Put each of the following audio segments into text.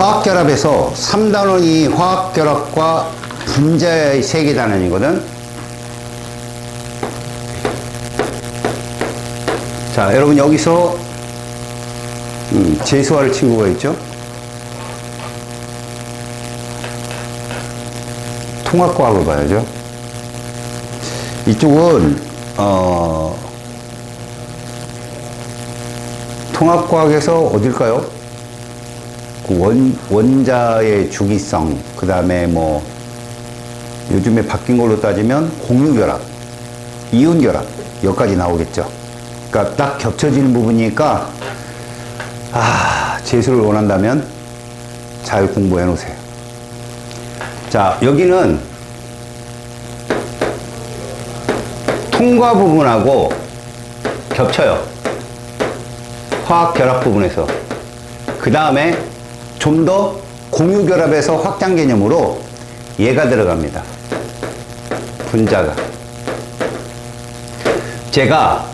화학결합에서 3단원이 화학결합과 분자의 3개 단원이거든. 자, 여러분 여기서 재수할 친구가 있죠? 통합과학을 봐야죠. 이쪽은 통합과학에서 어딜까요? 원자의 주기성, 그 다음에 뭐 요즘에 바뀐 걸로 따지면 공유결합, 이온결합, 여기까지 나오겠죠. 그러니까 딱 겹쳐지는 부분이니까 재수를 원한다면 잘 공부해 놓으세요. 자, 여기는 통과 부분하고 겹쳐요. 화학결합 부분에서. 그 다음에 좀 더 공유결합에서 확장 개념으로 얘가 들어갑니다. 분자가. 제가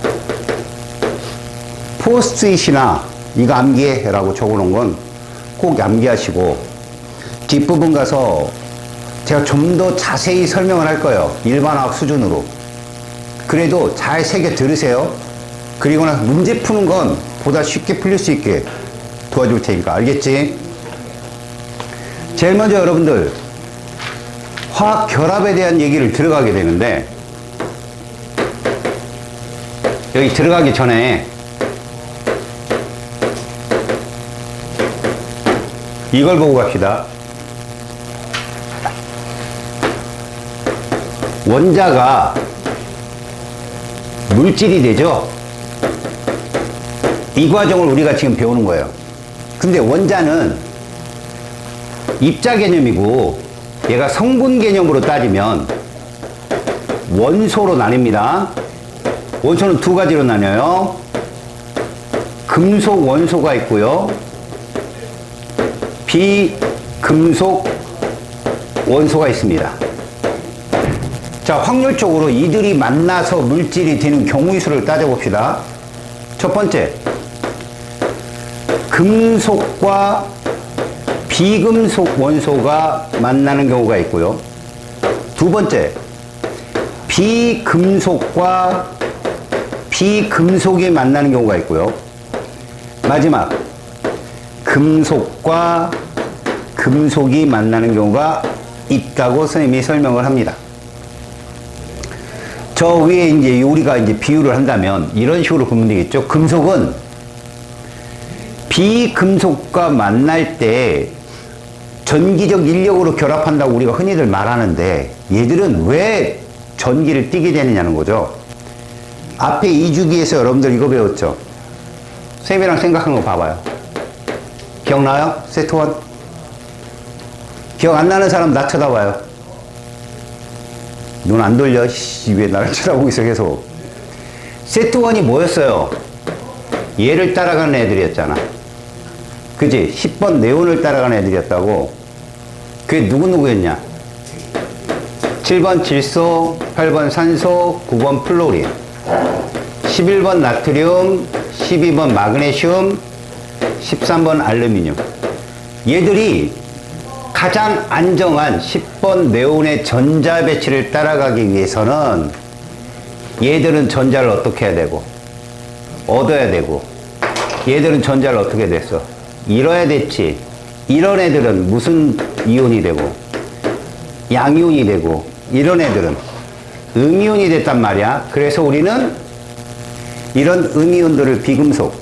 포스트잇이나 이거 암기해 라고 적어 놓은 건 꼭 암기하시고 뒷부분 가서 제가 좀 더 자세히 설명을 할 거예요. 일반화학 수준으로. 그래도 잘 새겨 들으세요. 그리고 나서 문제 푸는 건 보다 쉽게 풀릴 수 있게 도와줄 테니까. 알겠지? 제일 먼저 여러분들 화학 결합에 대한 얘기를 들어가게 되는데, 여기 들어가기 전에 이걸 보고 갑시다. 원자가 물질이 되죠. 이 과정을 우리가 지금 배우는 거예요. 근데 원자는 입자 개념이고 얘가 성분 개념으로 따지면 원소로 나뉩니다. 원소는 두 가지로 나뉘어요. 금속 원소가 있고요, 비금속 원소가 있습니다. 자, 확률적으로 이들이 만나서 물질이 되는 경우의 수를 따져봅시다. 첫 번째, 금속과 비금속 원소가 만나는 경우가 있고요. 두 번째, 비금속과 비금속이 만나는 경우가 있고요. 마지막, 금속과 금속이 만나는 경우가 있다고 선생님이 설명을 합니다. 저 위에 이제 우리가 이제 비유를 한다면 이런 식으로 보면 되겠죠. 금속은 비금속과 만날 때 전기적 인력으로 결합한다고 우리가 흔히들 말하는데, 얘들은 왜 전기를 띠게 되느냐는 거죠. 앞에 2주기에서 여러분들 이거 배웠죠. 쌤이랑 생각한 거 봐봐요. 기억나요? 세트 1? 기억 안 나는 사람 나 쳐다봐요. 눈 안 돌려. 왜 나를 쳐다보고 있어 계속. 세트 1이 뭐였어요? 얘를 따라가는 애들이었잖아. 그지? 10번 네온을 따라가는 애들이었다고. 그게 누구누구였냐? 7번 질소, 8번 산소, 9번 플로린, 11번 나트륨, 12번 마그네슘, 13번 알루미늄. 얘들이 가장 안정한 10번 네온의 전자 배치를 따라가기 위해서는 얘들은 전자를 어떻게 해야 되고 얻어야 되고, 얘들은 전자를 어떻게 됐어? 잃어야 됐지. 이런 애들은 무슨 이온이 되고 양이온이 되고, 이런 애들은 음이온이 됐단 말이야. 그래서 우리는 이런 음이온들을 비금속,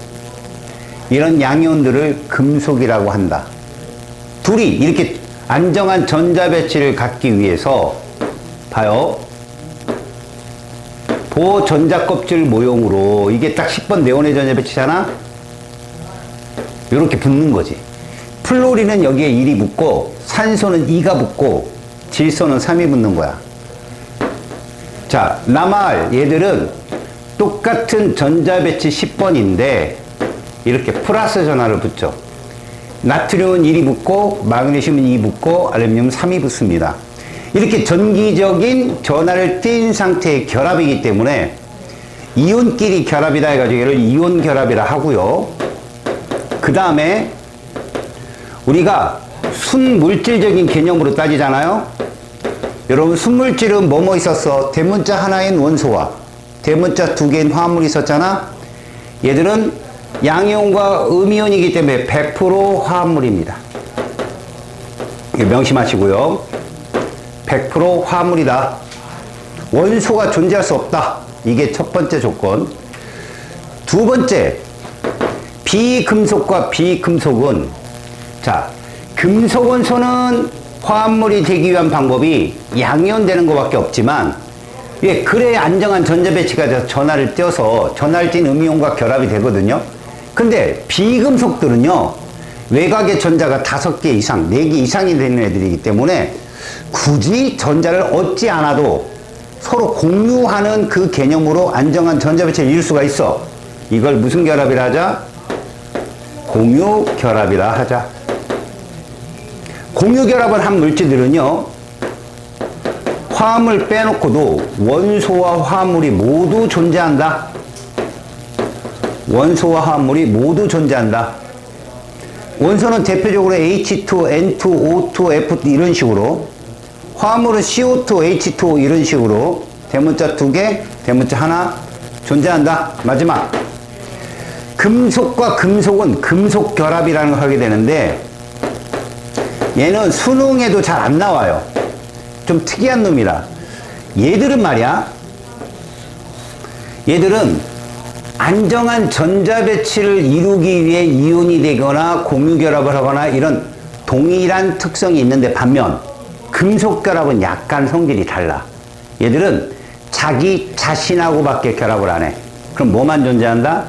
이런 양이온들을 금속이라고 한다. 둘이 이렇게 안정한 전자 배치를 갖기 위해서 봐요. 보전자 껍질 모형으로 이게 딱 10번 네온의 전자 배치잖아. 이렇게 붙는 거지. 플로린은 여기에 1이 붙고, 산소는 2가 붙고, 질소는 3이 붙는 거야. 자, 남아할 얘들은 똑같은 전자 배치 10번인데 이렇게 플러스 전하를 붙죠. 나트륨은 1이 붙고, 마그네슘은 2 붙고, 알루미늄은 3이 붙습니다. 이렇게 전기적인 전하를 띈 상태의 결합이기 때문에 이온끼리 결합이다 해가지고 얘를 이온 결합이라 하고요. 그 다음에 우리가 순물질적인 개념으로 따지잖아요. 여러분, 순물질은 뭐뭐 있었어? 대문자 하나인 원소와 대문자 두 개인 화합물이 있었잖아. 얘들은 양이온과 음이온이기 때문에 100% 화합물입니다. 명심하시고요. 100% 화합물이다. 원소가 존재할 수 없다. 이게 첫 번째 조건. 두 번째, 비금속과 비금속은, 자, 금속 원소는 화합물이 되기 위한 방법이 양이온 되는 것밖에 없지만, 예, 그래야 안정한 전자 배치가 돼서 전하를 띄어서 전하를 띈 음이온과 결합이 되거든요. 근데 비금속들은요, 외곽의 전자가 5개 이상, 4개 이상이 되는 애들이기 때문에 굳이 전자를 얻지 않아도 서로 공유하는 그 개념으로 안정한 전자 배치를 이룰 수가 있어. 이걸 무슨 결합이라 하자? 공유 결합이라 하자. 공유 결합을 한 물질들은요, 화합물 빼놓고도 원소와 화합물이 모두 존재한다. 원소와 화합물이 모두 존재한다. 원소는 대표적으로 H2, N2, O2, F2 이런 식으로, 화합물은 CO2, H2O 이런 식으로 대문자 2개, 대문자 하나 존재한다. 마지막, 금속과 금속은 금속 결합이라는 걸 하게 되는데, 얘는 수능에도 잘 안 나와요. 좀 특이한 놈이라. 얘들은 말이야, 얘들은 안정한 전자 배치를 이루기 위해 이온이 되거나 공유 결합을 하거나 이런 동일한 특성이 있는데, 반면 금속 결합은 약간 성질이 달라. 얘들은 자기 자신하고밖에 결합을 안 해. 그럼 뭐만 존재한다?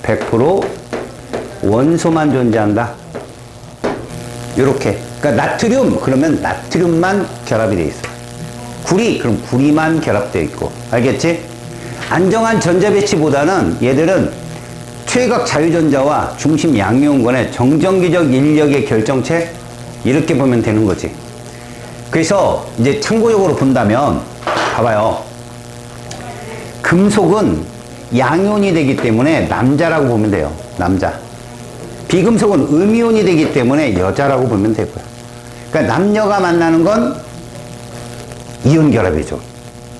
100% 원소만 존재한다. 요렇게. 그러니까 나트륨, 그러면 나트륨만 결합이 돼 있어. 구리, 그럼 구리만 결합되어 있고. 알겠지? 안정한 전자 배치보다는 얘들은 최각 자유전자와 중심 양이온간의 정정기적 인력의 결정체, 이렇게 보면 되는 거지. 그래서 이제 참고적으로 본다면, 봐봐요. 금속은 양이온이 되기 때문에 남자라고 보면 돼요. 남자. 비금속은 음이온이 되기 때문에 여자라고 보면 되고요. 그러니까 남녀가 만나는 건 이온 결합이죠.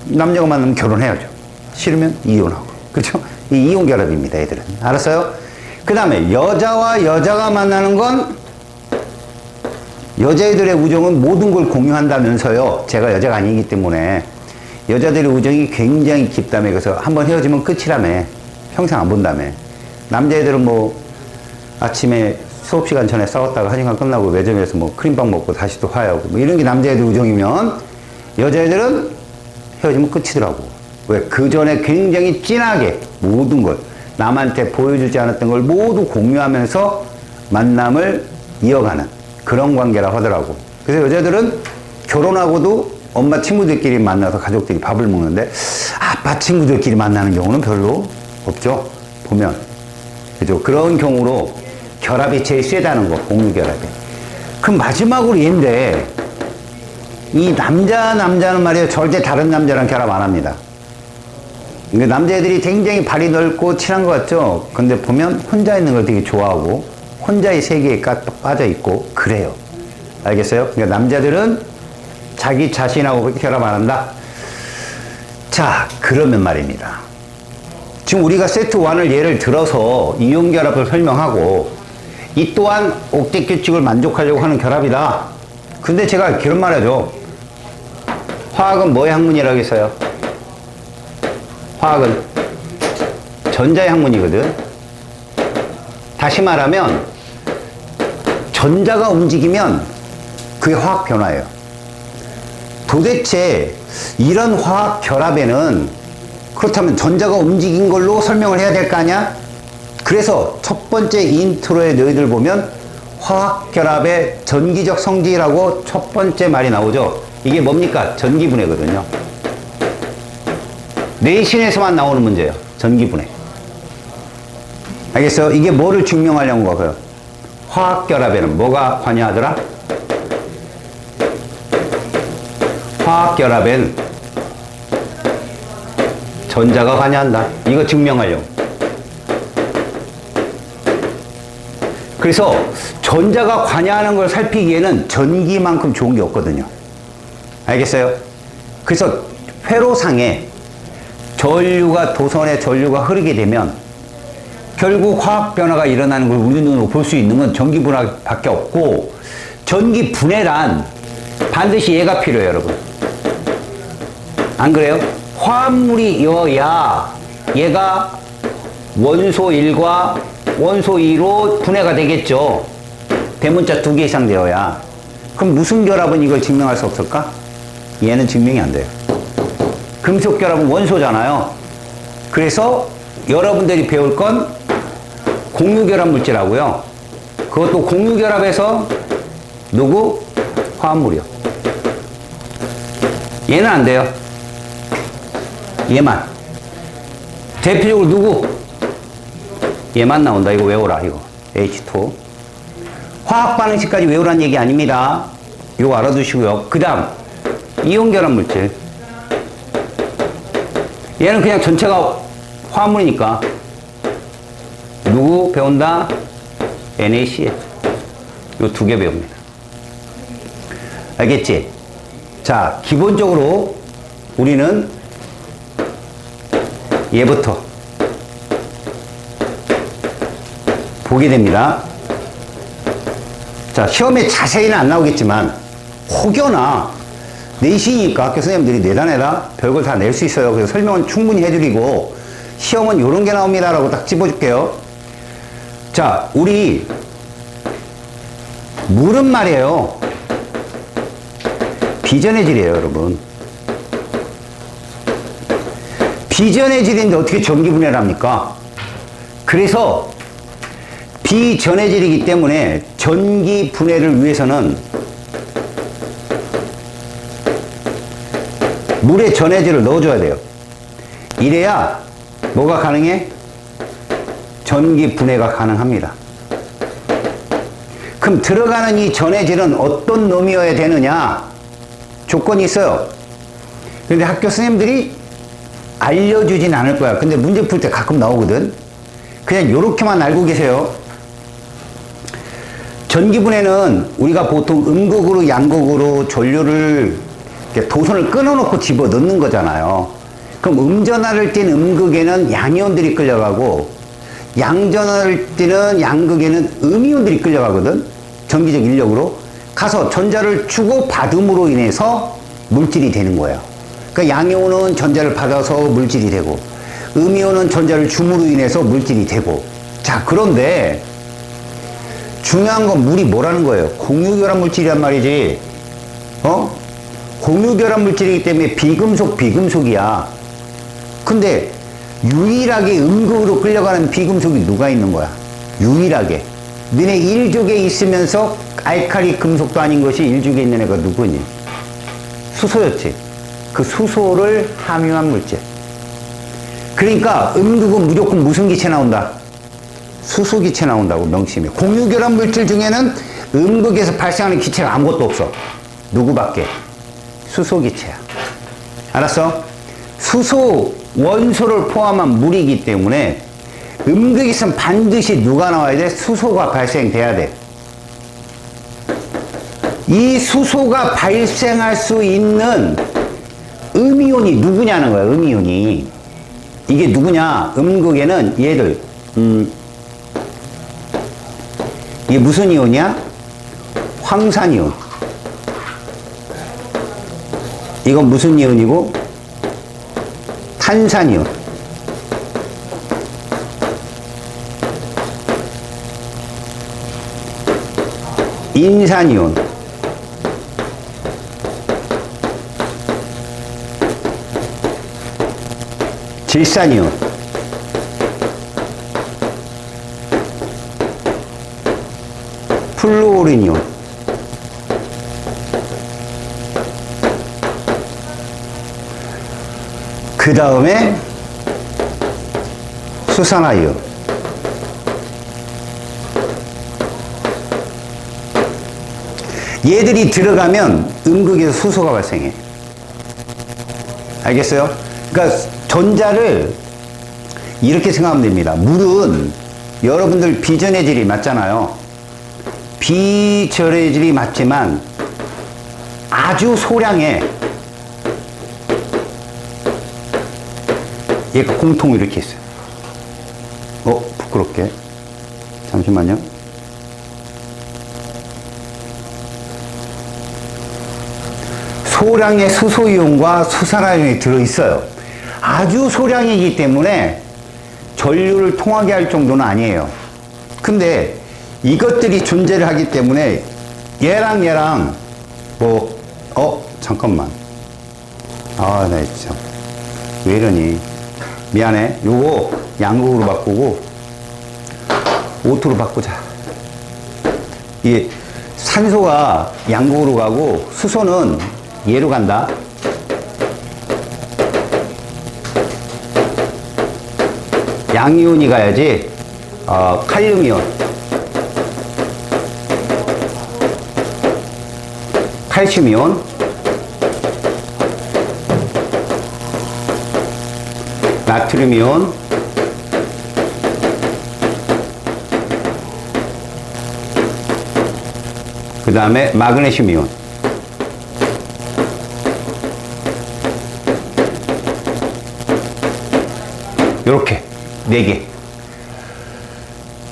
남녀가 만나면 결혼해야죠. 싫으면 이혼하고. 그렇죠? 이 이온 결합입니다, 얘들은. 알았어요? 그 다음에 여자와 여자가 만나는 건, 여자애들의 우정은 모든 걸 공유한다면서요. 제가 여자가 아니기 때문에 여자들의 우정이 굉장히 깊다며. 그래서 한번 헤어지면 끝이라며. 평생 안 본다며. 남자애들은 뭐 아침에 수업시간 전에 싸웠다가 1시간 끝나고 매점에서 뭐 크림빵 먹고 다시 또 화해하고, 뭐 이런 게 남자애들 우정이면, 여자애들은 헤어지면 끝이더라고. 왜? 그 전에 굉장히 진하게 모든 걸, 남한테 보여주지 않았던 걸 모두 공유하면서 만남을 이어가는 그런 관계라고 하더라고. 그래서 여자들은 결혼하고도 엄마 친구들끼리 만나서 가족들이 밥을 먹는데, 아빠 친구들끼리 만나는 경우는 별로 없죠. 보면. 그죠? 그런 경우로 결합이 제일 세다는 거, 공유 결합이. 그럼 마지막으로 얘인데, 이 남자는 말이에요, 절대 다른 남자랑 결합 안 합니다. 남자애들이 굉장히 발이 넓고 친한 것 같죠? 근데 보면 혼자 있는 걸 되게 좋아하고, 혼자의 세계에 빠져 있고, 그래요. 알겠어요? 그러니까 남자들은 자기 자신하고 결합 안 한다? 자, 그러면 말입니다. 지금 우리가 세트 1을 예를 들어서 이온 결합을 설명하고, 이 또한 옥텟 규칙을 만족하려고 하는 결합이다. 근데 제가 그런 말 하죠. 화학은 뭐의 학문이라고 했어요? 화학은 전자의 학문이거든. 다시 말하면 전자가 움직이면 그게 화학 변화예요. 도대체 이런 화학 결합에는, 그렇다면 전자가 움직인 걸로 설명을 해야 될 거 아니야? 그래서 첫 번째 인트로에 너희들 보면 화학 결합의 전기적 성질이라고 첫 번째 말이 나오죠. 이게 뭡니까? 전기분해거든요. 내신에서만 나오는 문제예요. 전기분해. 알겠어요? 이게 뭐를 증명하려는 거고요? 화학 결합에는 뭐가 관여하더라? 화학 결합엔 전자가 관여한다. 이거 증명하려고. 그래서 전자가 관여하는 걸 살피기에는 전기만큼 좋은 게 없거든요. 알겠어요? 그래서 회로상에 전류가, 도선에 전류가 흐르게 되면 결국 화학 변화가 일어나는 걸 우리 눈으로 볼 수 있는 건 전기 분해밖에 없고, 전기 분해란 반드시 얘가 필요해요, 여러분. 안 그래요? 화합물이어야 얘가 원소 1과 원소 2로 분해가 되겠죠. 대문자 2개 이상 되어야. 그럼 무슨 결합은 이걸 증명할 수 없을까? 얘는 증명이 안 돼요. 금속 결합은 원소잖아요. 그래서 여러분들이 배울 건 공유결합 물질하고요. 그것도 공유결합에서 누구? 화합물이요. 얘는 안 돼요. 얘만. 대표적으로 누구? 얘만 나온다. 이거 외워라. 이거 H2. 화학 반응식까지 외우라는 얘기 아닙니다. 이거 알아두시고요. 그 다음 이온결합 물질. 얘는 그냥 전체가 화합물이니까 누구 배운다? NaCl. 요 2개 배웁니다. 알겠지? 자, 기본적으로 우리는 얘부터 보게 됩니다. 자, 시험에 자세히는 안 나오겠지만 혹여나 내신이니까 학교 선생님들이 내다 별걸 다 낼 수 있어요. 그래서 설명은 충분히 해드리고 시험은 요런 게 나옵니다 라고 딱 집어줄게요. 자, 우리 물은 말이에요, 비전해질이에요, 여러분. 비전해질인데 어떻게 전기 분해를 합니까? 그래서 비전해질이기 때문에 전기 분해를 위해서는 물에 전해질을 넣어줘야 돼요. 이래야 뭐가 가능해? 전기 분해가 가능합니다. 그럼 들어가는 이 전해질은 어떤 놈이어야 되느냐? 조건이 있어요. 근데 학교 선생님들이 알려주진 않을 거야. 근데 문제 풀 때 가끔 나오거든. 그냥 요렇게만 알고 계세요. 전기 분해는 우리가 보통 음극으로 양극으로 전류를 도선을 끊어놓고 집어 넣는 거잖아요. 그럼 음전하를 띤 음극에는 양이온들이 끌려가고 양전하를 띠는 양극에는 음이온들이 끌려가거든. 전기적 인력으로 가서 전자를 주고 받음으로 인해서 물질이 되는 거예요. 그러니까 양이온은 전자를 받아서 물질이 되고 음이온은 전자를 줌으로 인해서 물질이 되고. 자, 그런데 중요한 건 물이 뭐라는 거예요? 공유결합 물질이란 말이지. 공유결합 물질이기 때문에 비금속이야. 근데 유일하게 음극으로 끌려가는 비금속이 누가 있는 거야? 유일하게. 너네 일족에 있으면서 알칼리 금속도 아닌 것이 일족에 있는 애가 누구니? 수소였지. 그 수소를 함유한 물질. 그러니까 음극은 무조건 무슨 기체 나온다? 수소 기체 나온다고 명심해. 공유결합 물질 중에는 음극에서 발생하는 기체가 아무것도 없어. 누구밖에? 수소 기체야. 알았어? 수소 원소를 포함한 물이기 때문에 음극이 있으면 반드시 누가 나와야 돼? 수소가 발생돼야 돼. 이 수소가 발생할 수 있는 음이온이 누구냐는 거야. 음이온이. 이게 누구냐? 음극에는 얘들. 이게 무슨 이온이야? 황산이온. 이건 무슨 이온이고? 탄산이온. 인산이온. 질산이온. 플루오린이온. 그 다음에 수산화이온. 얘들이 들어가면 음극에서 수소가 발생해. 알겠어요? 그러니까 전자를 이렇게 생각하면 됩니다. 물은 여러분들 비전해질이 맞잖아요. 비전해질이 맞지만 아주 소량의 얘가 공통을 이렇게 있어요. 부끄럽게. 잠시만요. 소량의 수소이온과 수산화이온이 들어있어요. 아주 소량이기 때문에 전류를 통하게 할 정도는 아니에요. 근데 이것들이 존재를 하기 때문에 얘랑 잠깐만. 나 진짜 왜 이러니. 미안해. 요거 양극으로 바꾸고 오토로 바꾸자. 이게 산소가 양극으로 가고 수소는 얘로 간다. 양이온이 가야지. 칼륨이온, 칼슘이온, 나트륨이온, 그 다음에 마그네슘이온. 요렇게 4개.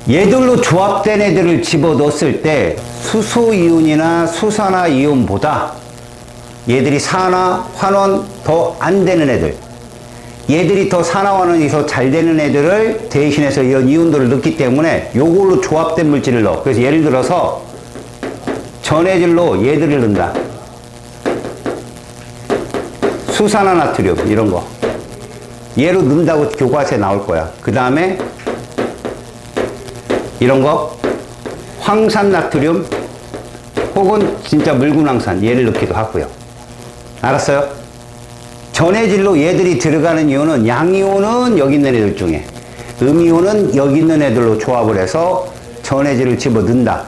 얘들로 조합된 애들을 집어넣었을 때 수소이온이나 수산화이온보다 얘들이 산화, 환원 더 안 되는 애들, 얘들이 더 산화, 환원이 더 잘 되는 애들을 대신해서 이런 이온도를 넣기 때문에 요걸로 조합된 물질을 넣어. 그래서 예를 들어서 전해질로 얘들을 넣는다. 수산화나트륨 이런 거 얘로 넣는다고 교과서에 나올 거야. 그 다음에 이런 거 황산나트륨 혹은 진짜 묽은황산 얘를 넣기도 하고요. 알았어요? 전해질로 얘들이 들어가는 이온은 양이온은 여기 있는 애들 중에, 음이온은 여기 있는 애들로 조합을 해서 전해질을 집어 넣는다.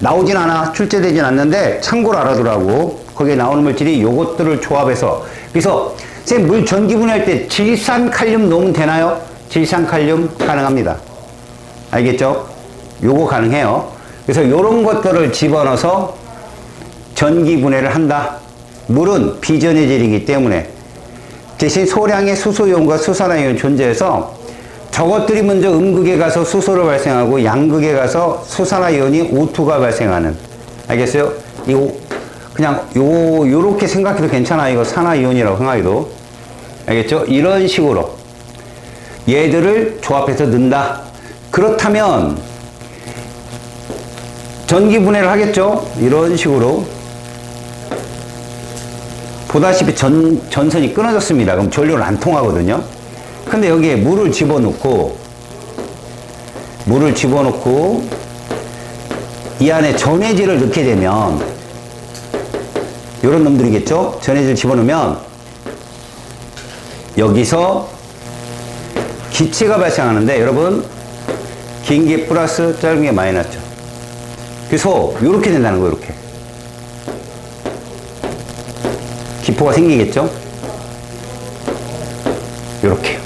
나오진 않아. 출제되진 않는데 참고로 알아두라고. 거기에 나오는 물질이 요것들을 조합해서. 그래서 선생님 물 전기분해할 때 질산칼륨 넣으면 되나요? 질산칼륨 가능합니다. 알겠죠? 요거 가능해요. 그래서 요런 것들을 집어넣어서 전기분해를 한다. 물은 비전해질이기 때문에 대신 소량의 수소이온과 수산화이온이 존재해서 저것들이 먼저 음극에 가서 수소를 발생하고 양극에 가서 수산화이온이 O2가 발생하는. 알겠어요? 이거 그냥 요렇게 생각해도 괜찮아. 이거 산화이온이라고 생각해도. 알겠죠? 이런 식으로 얘들을 조합해서 넣는다. 그렇다면 전기분해를 하겠죠? 이런 식으로. 보다시피 전선이 끊어졌습니다. 그럼 전류는 안 통하거든요. 근데 여기에 물을 집어넣고 이 안에 전해질을 넣게 되면 이런 놈들이겠죠? 전해질 집어넣으면 여기서 기체가 발생하는데 여러분 긴 게 플러스 짧은 게 마이너스죠. 그래서 이렇게 된다는 거예요. 이렇게 기포가 생기겠죠? 이렇게.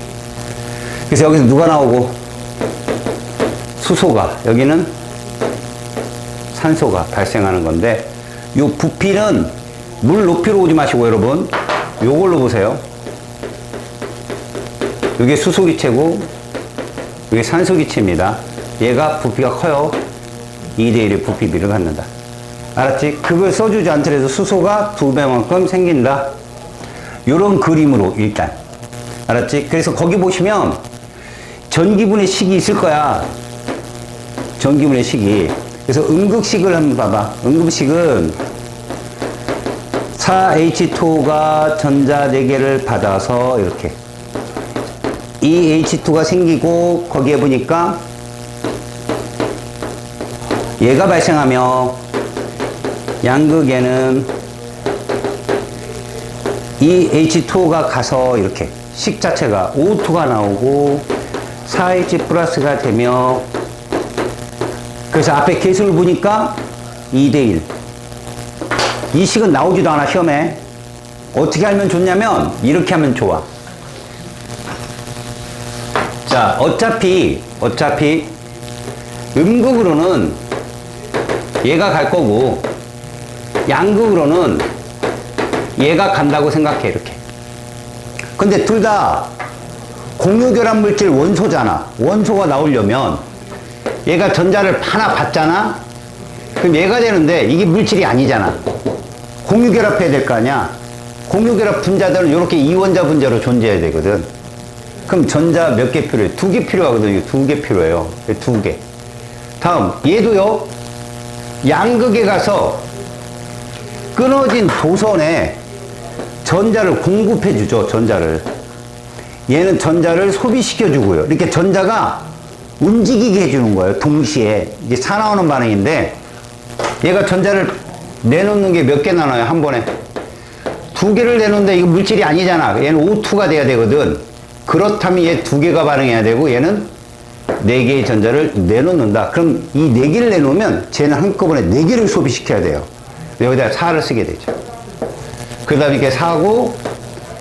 그래서 여기서 누가 나오고 수소가, 여기는 산소가 발생하는 건데, 요 부피는 물 높이로 오지 마시고 여러분 요걸로 보세요. 이게 수소기체고 이게 산소기체입니다. 얘가 부피가 커요. 2대1의 부피비를 갖는다. 알았지? 그걸 써주지 않더라도 수소가 2배만큼 생긴다. 요런 그림으로 일단. 알았지? 그래서 거기 보시면 전기분해 식이 있을 거야. 전기분해 식이. 그래서 음극식을 한번 봐봐. 음극식은 4H2가 전자 4개를 받아서 이렇게 이 H2가 생기고 거기에 보니까 얘가 발생하며 양극에는 이 H2가 가서 이렇게 식 자체가 O2가 나오고 4H 플러스가 되며, 그래서 앞에 개수를 보니까 2대1. 이 식은 나오지도 않아 시험에. 어떻게 하면 좋냐면 이렇게 하면 좋아. 자, 어차피 음극으로는 얘가 갈 거고, 양극으로는 얘가 간다고 생각해, 이렇게. 근데 둘 다 공유결합 물질 원소잖아. 원소가 나오려면 얘가 전자를 하나 받잖아? 그럼 얘가 되는데 이게 물질이 아니잖아. 공유결합해야 될 거 아니야? 공유결합 분자들은 이렇게 이원자 분자로 존재해야 되거든. 그럼 전자 몇 개 필요해? 2개 필요하거든요. 2개 필요해요. 2개. 다음, 얘도요, 양극에 가서 끊어진 도선에 전자를 공급해주죠, 전자를. 얘는 전자를 소비시켜주고요. 이렇게 전자가 움직이게 해주는 거예요, 동시에. 이게 차 나오는 반응인데, 얘가 전자를 내놓는 게 몇 개 나눠요, 한 번에? 2개를 내놓는데 이거 물질이 아니잖아. 얘는 O2가 돼야 되거든. 그렇다면 얘 2개가 반응해야 되고, 얘는 4개의 전자를 내놓는다. 그럼 이 4개를 내놓으면 쟤는 한꺼번에 4개를 소비시켜야 돼요. 여기다 4를 쓰게 되죠. 그 다음에 이렇게 4고,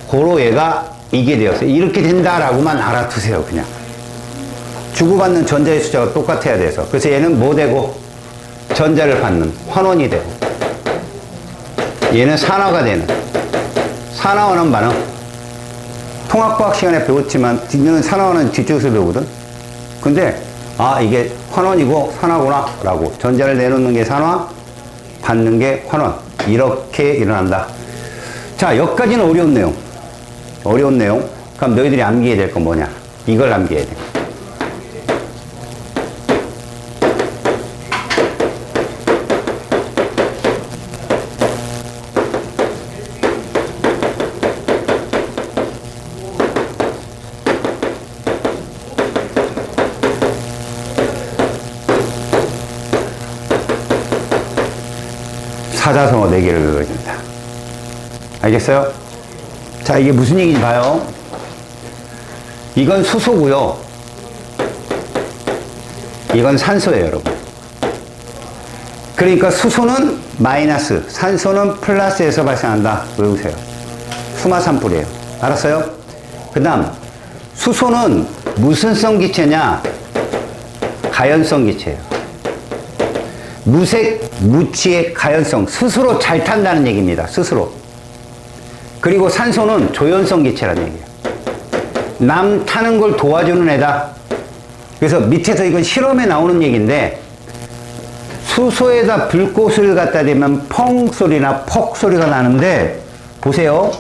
고로 얘가 이게 되었어요. 이렇게 된다라고만 알아두세요, 그냥. 주고받는 전자의 숫자가 똑같아야 돼서. 그래서 얘는 뭐 되고? 전자를 받는 환원이 되고. 얘는 산화가 되는. 산화원은 반응. 통합과학 시간에 배웠지만, 이거는 산화원은 뒤쪽에서 배우거든? 근데, 아, 이게 환원이고 산화구나, 라고. 전자를 내놓는 게 산화, 받는 게 환원. 이렇게 일어난다. 자, 여기까지는 어려운 내용. 어려운 내용. 그럼 너희들이 암기해야 될 건 뭐냐? 이걸 암기해야 돼. 사자성어 4개를 외워야 됩니다. 알겠어요? 자, 이게 무슨 얘기인지 봐요. 이건 수소고요. 이건 산소예요, 여러분. 그러니까 수소는 마이너스, 산소는 플러스에서 발생한다. 외우세요. 수마산불이에요. 알았어요? 그 다음, 수소는 무슨 성 기체냐? 가연성 기체예요. 무색, 무취의 가연성, 스스로 잘 탄다는 얘기입니다. 스스로. 그리고 산소는 조연성 기체라는 얘기예요. 남 타는 걸 도와주는 애다. 그래서 밑에서 이건 실험에 나오는 얘기인데, 수소에다 불꽃을 갖다 대면 펑 소리나 퍽 소리가 나는데, 보세요.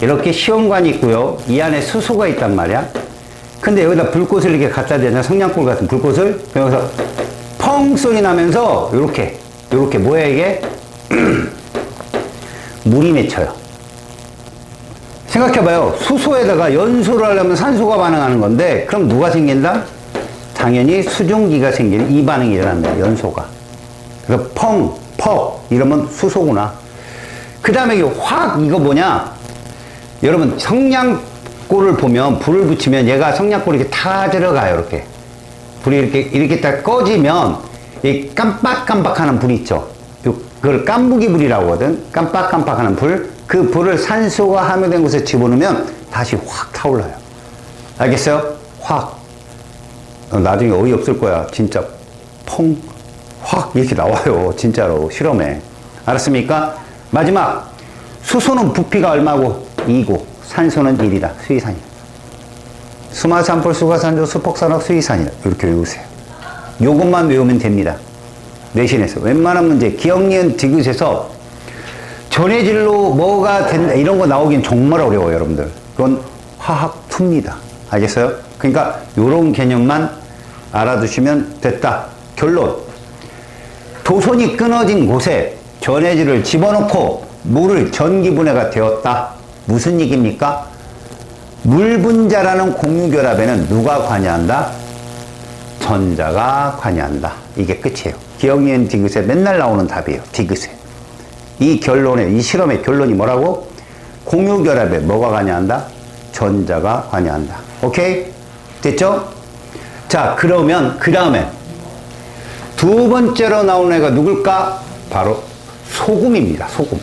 이렇게 시험관이 있고요. 이 안에 수소가 있단 말이야. 근데 여기다 불꽃을 이렇게 갖다 대면 성냥불 같은 불꽃을, 그래서 펑 소리 나면서 요렇게 뭐야 이게? 물이 맺혀요. 생각해봐요. 수소에다가 연소를 하려면 산소가 반응하는 건데, 그럼 누가 생긴다? 당연히 수증기가 생기는 이 반응이 일어납니다. 연소가. 그래서 펑, 퍽 이러면 수소구나. 그 다음에 확, 이거 뭐냐? 여러분 성냥골을 보면 불을 붙이면 얘가 성냥골이 이렇게 타 들어가요. 이렇게 불이 이렇게 딱 꺼지면 이 깜빡깜빡하는 불이 있죠. 그걸 깜부기 불이라고 하거든. 깜빡깜빡하는 불. 그 불을 산소가 함유된 곳에 집어넣으면 다시 확 타올라요. 알겠어요? 확. 나중에 어이없을 거야. 진짜 펑, 확 이렇게 나와요. 진짜로 실험에. 알았습니까? 마지막. 수소는 부피가 얼마고? 2고 산소는 1이다. 수이산이다. 수마산불, 수가산조, 수폭산업, 수이산이다. 이렇게 외우세요. 요것만 외우면 됩니다. 내신에서. 웬만한 문제, 기억, 니은, 디귿에서 전해질로 뭐가 된다 이런 거 나오긴 정말 어려워요, 여러분들. 그건 화학 2입니다. 알겠어요? 그러니까 요런 개념만 알아두시면 됐다. 결론. 도선이 끊어진 곳에 전해질을 집어넣고 물을 전기분해가 되었다. 무슨 얘기입니까? 물 분자라는 공유결합에는 누가 관여한다? 전자가 관여한다. 이게 끝이에요. 기억, 니은, 디귿에 맨날 나오는 답이에요. 디귿에. 이 결론에, 이 실험의 결론이 뭐라고? 공유결합에 뭐가 관여한다? 전자가 관여한다. 오케이? 됐죠? 자, 그러면 그 다음에 두 번째로 나오는 애가 누굴까? 바로 소금입니다. 소금.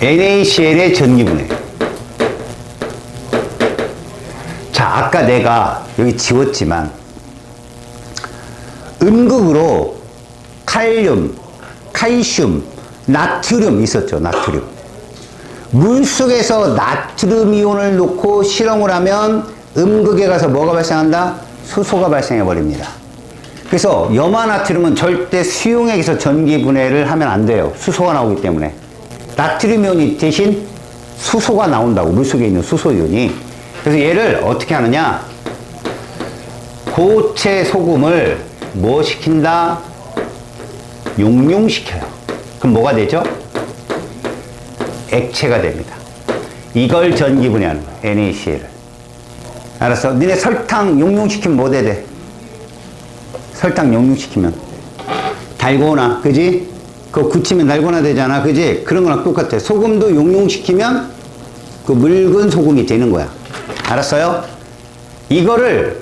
NaCl의 전기분해. 아까 내가 여기 지웠지만 음극으로 칼륨, 칼슘, 나트륨 있었죠. 나트륨. 물속에서 나트륨 이온을 놓고 실험을 하면 음극에 가서 뭐가 발생한다? 수소가 발생해 버립니다. 그래서 염화나트륨은 절대 수용액에서 전기분해를 하면 안 돼요. 수소가 나오기 때문에. 나트륨 이온이 대신 수소가 나온다고. 물속에 있는 수소 이온이. 그래서 얘를 어떻게 하느냐? 고체 소금을 뭐 시킨다? 용융시켜요. 그럼 뭐가 되죠? 액체가 됩니다. 이걸 전기분해하는 거예요. NaCl을. 알았어? 니네 설탕 용융시키면 뭐 돼? 설탕 용융시키면 달고나, 그지? 그거 굳히면 달고나 되잖아, 그지? 그런 거랑 똑같아. 소금도 용융시키면 그 묽은 소금이 되는 거야. 알았어요? 이거를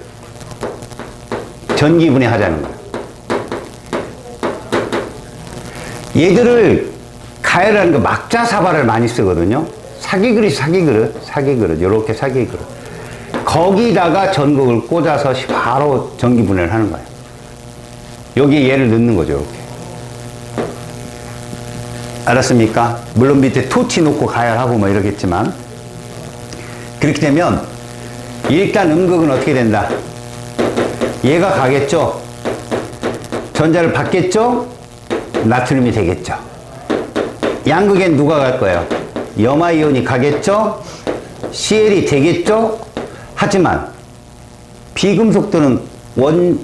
전기분해 하자는 거야. 얘들을 가열하는 거 막자사발을 많이 쓰거든요. 사기그릇. 요렇게 사기그릇. 거기다가 전극을 꽂아서 바로 전기분해를 하는 거예요. 여기에 얘를 넣는 거죠, 이렇게. 알았습니까? 물론 밑에 토치 놓고 가열하고 뭐 이러겠지만. 그렇게 되면 일단 음극은 어떻게 된다? 얘가 가겠죠? 전자를 받겠죠? 나트륨이 되겠죠? 양극엔 누가 갈 거예요? 염화이온이 가겠죠? Cl이 되겠죠? 하지만 비금속들은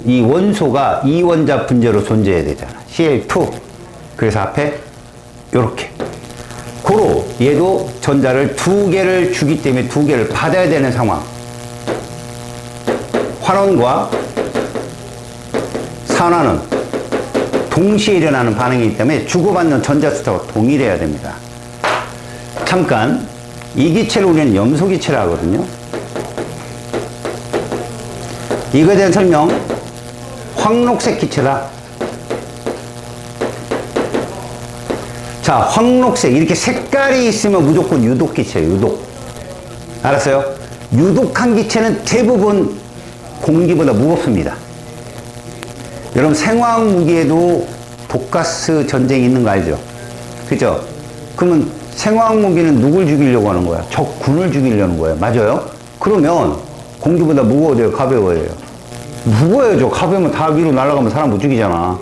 이 원소가 이원자 분자로 존재해야 되잖아. Cl2. 그래서 앞에 요렇게. 고로 얘도 전자를 두 개를 주기 때문에 두 개를 받아야 되는 상황. 환원과 산화는 동시에 일어나는 반응이기 때문에 주고받는 전자 숫자가 동일해야 됩니다. 잠깐, 이 기체를 우리는 염소 기체라 하거든요. 이거에 대한 설명, 황록색 기체다. 자, 황록색, 이렇게 색깔이 있으면 무조건 유독 기체예요, 유독. 알았어요? 유독한 기체는 대부분 공기보다 무겁습니다. 여러분, 생화학 무기에도 독가스 전쟁이 있는 거 알죠? 그죠? 그러면 생화학 무기는 누굴 죽이려고 하는 거야? 적군을 죽이려는 거예요. 맞아요? 그러면 공기보다 무거워져요, 가벼워져요? 무거워야죠. 가벼우면 다 위로 날아가면 사람 못 죽이잖아.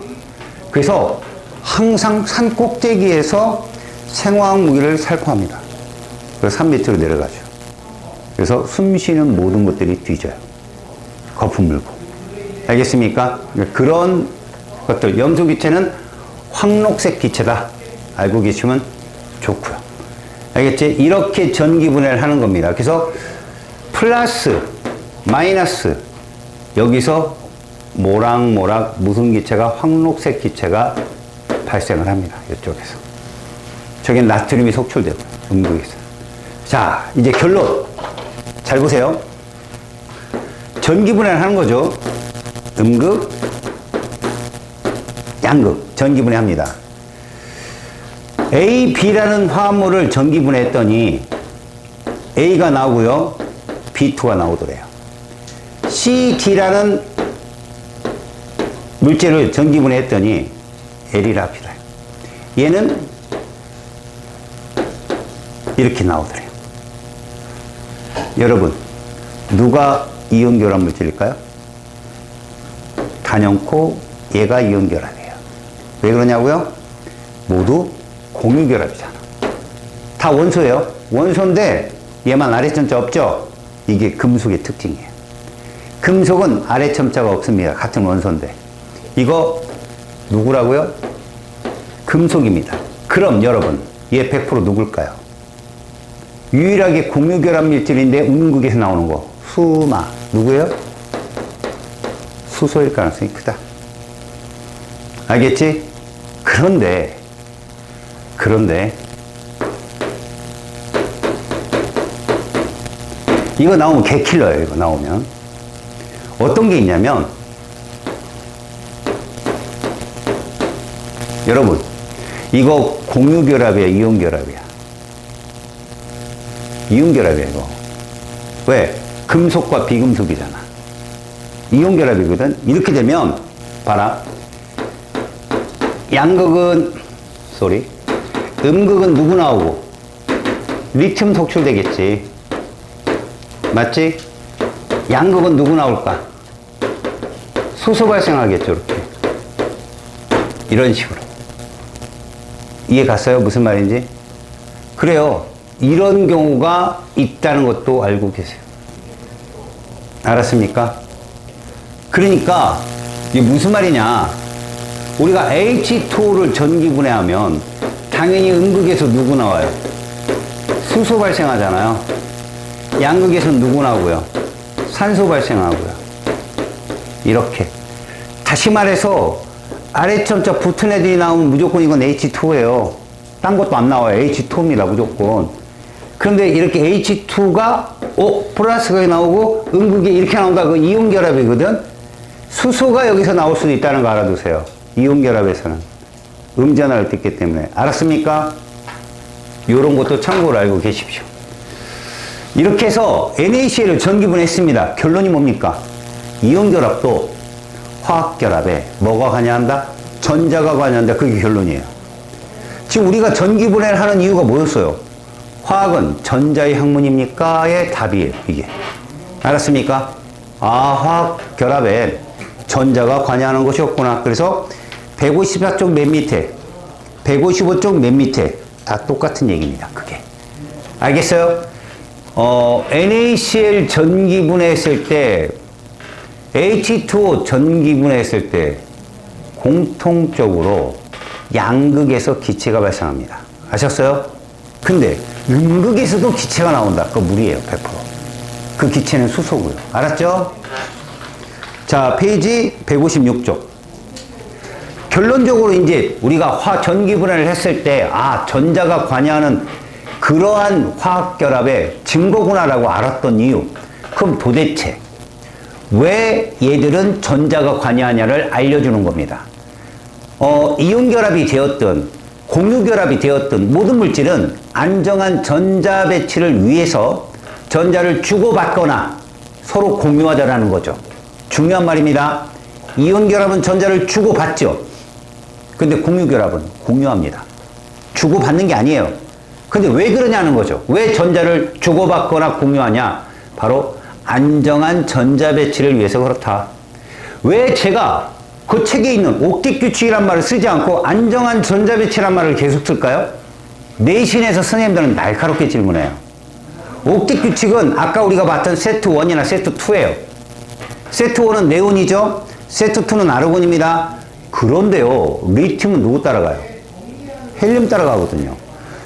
그래서 항상 산 꼭대기에서 생화학 무기를 살포합니다. 그래서 산 밑으로 내려가죠. 그래서 숨 쉬는 모든 것들이 뒤져요. 거품 물고. 알겠습니까? 그런 것들. 염소 기체는 황록색 기체다. 알고 계시면 좋고요. 알겠지? 이렇게 전기 분해를 하는 겁니다. 그래서 플러스, 마이너스, 여기서 모락모락 무슨 기체가, 황록색 기체가 발생을 합니다. 이쪽에서. 저게 나트륨이 속출되고, 음극에서. 자, 이제 결론. 잘 보세요. 전기 분해를 하는 거죠. 음극, 양극, 전기 분해합니다. A, B라는 화합물을 전기 분해했더니 A가 나오고요, B2가 나오더래요. C, D라는 물질을 전기 분해했더니 L이라 합니다. 얘는 이렇게 나오더래요. 여러분, 누가 이온 결합 물질일까요? 단연코 얘가 이온 결합이에요. 왜 그러냐고요? 모두 공유 결합이잖아. 다 원소예요. 원소인데 얘만 아래점자 없죠? 이게 금속의 특징이에요. 금속은 아래점자가 없습니다. 같은 원소인데. 이거 누구라고요? 금속입니다. 그럼 여러분, 얘 100% 누굴까요? 유일하게 공유 결합 물질인데 음극에서 나오는 거. 수마. 누구예요? 수소일 가능성이 크다. 알겠지? 그런데 이거 나오면 개킬러예요. 이거 나오면 어떤 게 있냐면, 여러분, 이거 공유 결합이야, 이온 결합이야? 이온 결합이야, 이거. 왜? 금속과 비금속이잖아. 이온결합이거든. 이렇게 되면 봐라. 양극은 음극은 누구 나오고? 리튬 속출되겠지. 맞지? 양극은 누구 나올까? 수소 발생하겠죠. 이렇게 이런 식으로. 이해 갔어요? 무슨 말인지? 그래요. 이런 경우가 있다는 것도 알고 계세요. 알았습니까? 그러니까 이게 무슨 말이냐? 우리가 H2O를 전기분해하면 당연히 음극에서 누구 나와요? 수소 발생하잖아요. 양극에서 누구 나오고요? 산소 발생하고요. 이렇게. 다시 말해서 아래점자 붙은 애들이 나오면 무조건 이건 H2예요. 딴 것도 안 나와요. H2입니다. 무조건. 그런데 이렇게 H2가 플러스가 나오고 음극이 이렇게 나온다. 그 이온 결합이거든. 수소가 여기서 나올 수도 있다는 거 알아두세요. 이온 결합에서는 음전화를 띠기 때문에. 알았습니까? 이런 것도 참고로 알고 계십시오. 이렇게 해서 NaCl을 전기분해했습니다. 결론이 뭡니까? 이온 결합도 화학 결합에 뭐가 관여한다? 전자가 관여한다. 그게 결론이에요. 지금 우리가 전기분해를 하는 이유가 뭐였어요? 화학은 전자의 학문입니까?의 답이에요. 이게. 알았습니까? 화학 결합에 전자가 관여하는 것이었구나. 그래서 154쪽 맨 밑에, 155쪽 맨 밑에 다 똑같은 얘기입니다. 그게. 알겠어요? NaCl 전기분해했을 때, H2O 전기분해했을 때 공통적으로 양극에서 기체가 발생합니다. 아셨어요? 근데 음극에서도 기체가 나온다. 그거 무리예요. 100%. 그 기체는 수소고요. 알았죠? 자, 페이지 156쪽. 결론적으로 이제 우리가 전기분해를 했을 때 전자가 관여하는 그러한 화학결합의 증거구나라고 알았던 이유. 그럼 도대체 왜 얘들은 전자가 관여하냐를 알려주는 겁니다. 이온결합이 되었든 공유결합이 되었든 모든 물질은 안정한 전자 배치를 위해서 전자를 주고받거나 서로 공유하자라는 거죠. 중요한 말입니다. 이온결합은 전자를 주고받죠. 근데 공유결합은 공유합니다. 주고받는 게 아니에요. 근데 왜 그러냐는 거죠. 왜 전자를 주고받거나 공유하냐? 바로 안정한 전자 배치를 위해서 그렇다. 왜 제가 그 책에 있는 옥힉 규칙이란 말을 쓰지 않고 안정한 전자 배치란 말을 계속 쓸까요? 내신에서 선생님들은 날카롭게 질문해요. 옥힉 규칙은 아까 우리가 봤던 세트 1이나 세트 2예요. 세트 1은 네온이죠. 세트 2는 아르곤입니다. 그런데요, 리튬은 누구 따라가요? 헬륨 따라가거든요.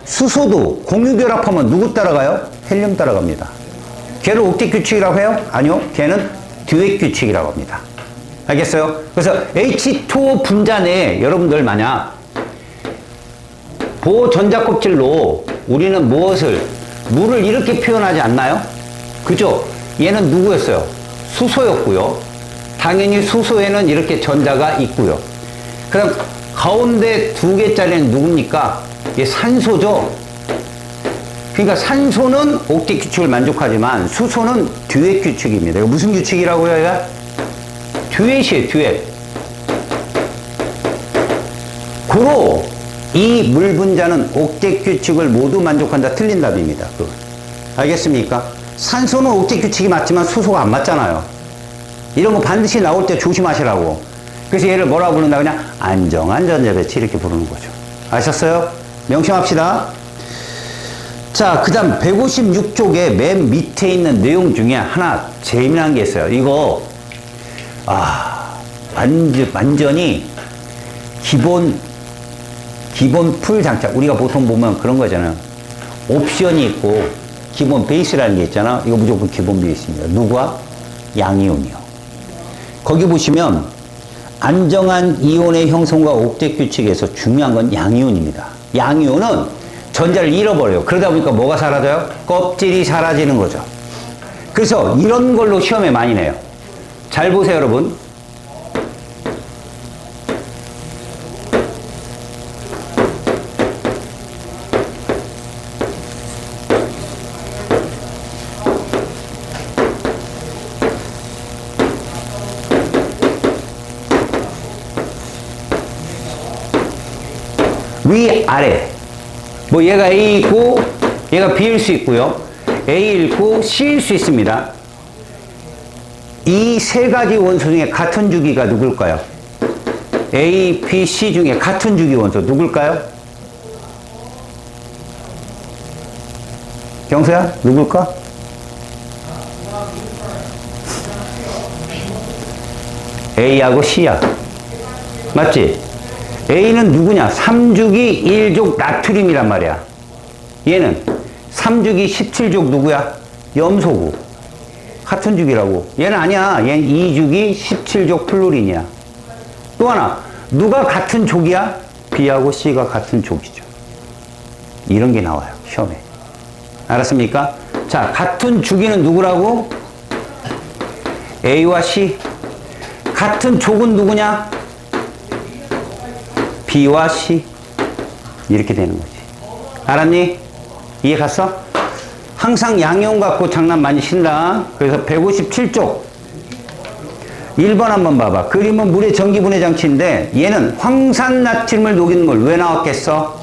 수소도 공유결합하면 누구 따라가요? 헬륨 따라갑니다. 걔를 옥힉 규칙이라고 해요? 아니요. 걔는 듀엣 규칙이라고 합니다. 알겠어요? 그래서 H2O 분자 내에 여러분들 만약 보전자 껍질로 우리는 물을 이렇게 표현하지 않나요? 그죠? 얘는 누구였어요? 수소였고요. 당연히 수소에는 이렇게 전자가 있고요. 그럼 가운데 두 개짜리는 누굽니까? 이게 산소죠? 그러니까 산소는 옥힉 규칙을 만족하지만 수소는 듀엣 규칙입니다. 이거 무슨 규칙이라고요, 얘가? 듀엣이에요, 듀엣. 고로 이 물 분자는 옥힉 규칙을 모두 만족한다. 틀린 답입니다. 알겠습니까? 산소는 옥힉 규칙이 맞지만 수소가 안 맞잖아요. 이런 거 반드시 나올 때 조심하시라고. 그래서 얘를 뭐라고 부른다? 그냥 안정한 전자 배치 이렇게 부르는 거죠. 아셨어요? 명심합시다. 자, 그 다음 156쪽에 맨 밑에 있는 내용 중에 하나 재미난 게 있어요. 이거 완전히 기본 풀 장착. 우리가 보통 보면 그런 거잖아요. 옵션이 있고 기본 베이스라는 게 있잖아. 이거 무조건 기본 베이스입니다. 누구와? 양이온이요. 거기 보시면 안정한 이온의 형성과 옥힉 규칙에서 중요한 건 양이온입니다. 양이온은 전자를 잃어버려요. 그러다 보니까 뭐가 사라져요? 껍질이 사라지는 거죠. 그래서 이런 걸로 시험에 많이 내요. 잘 보세요, 여러분. 위, 아래. 뭐 얘가 A이고 얘가 B일 수 있고요. A일 고 C일 수 있습니다. 이 세 가지 원소 중에 같은 주기가 누굴까요? A, B, C 중에 같은 주기 원소 누굴까요? 경수야? 누굴까? A하고 C야. 맞지? A는 누구냐? 3주기 1족 나트륨이란 말이야. 얘는 3주기 17족 누구야? 염소고. 같은 주기라고. 얘는 아니야. 얘는 2주기 17족 플루린이야. 또 하나. 누가 같은 족이야? B하고 C가 같은 족이죠. 이런 게 나와요. 시험에. 알았습니까? 자, 같은 주기는 누구라고? A와 C. 같은 족은 누구냐? B와 C. 이렇게 되는 거지. 알았니? 이해 갔어? 항상 양이온 갖고 장난 많이 친다. 그래서 157쪽 1번 한번 봐봐. 그림은 물의 전기분해 장치인데 얘는 황산 나트륨을 녹이는 걸 왜 나왔겠어?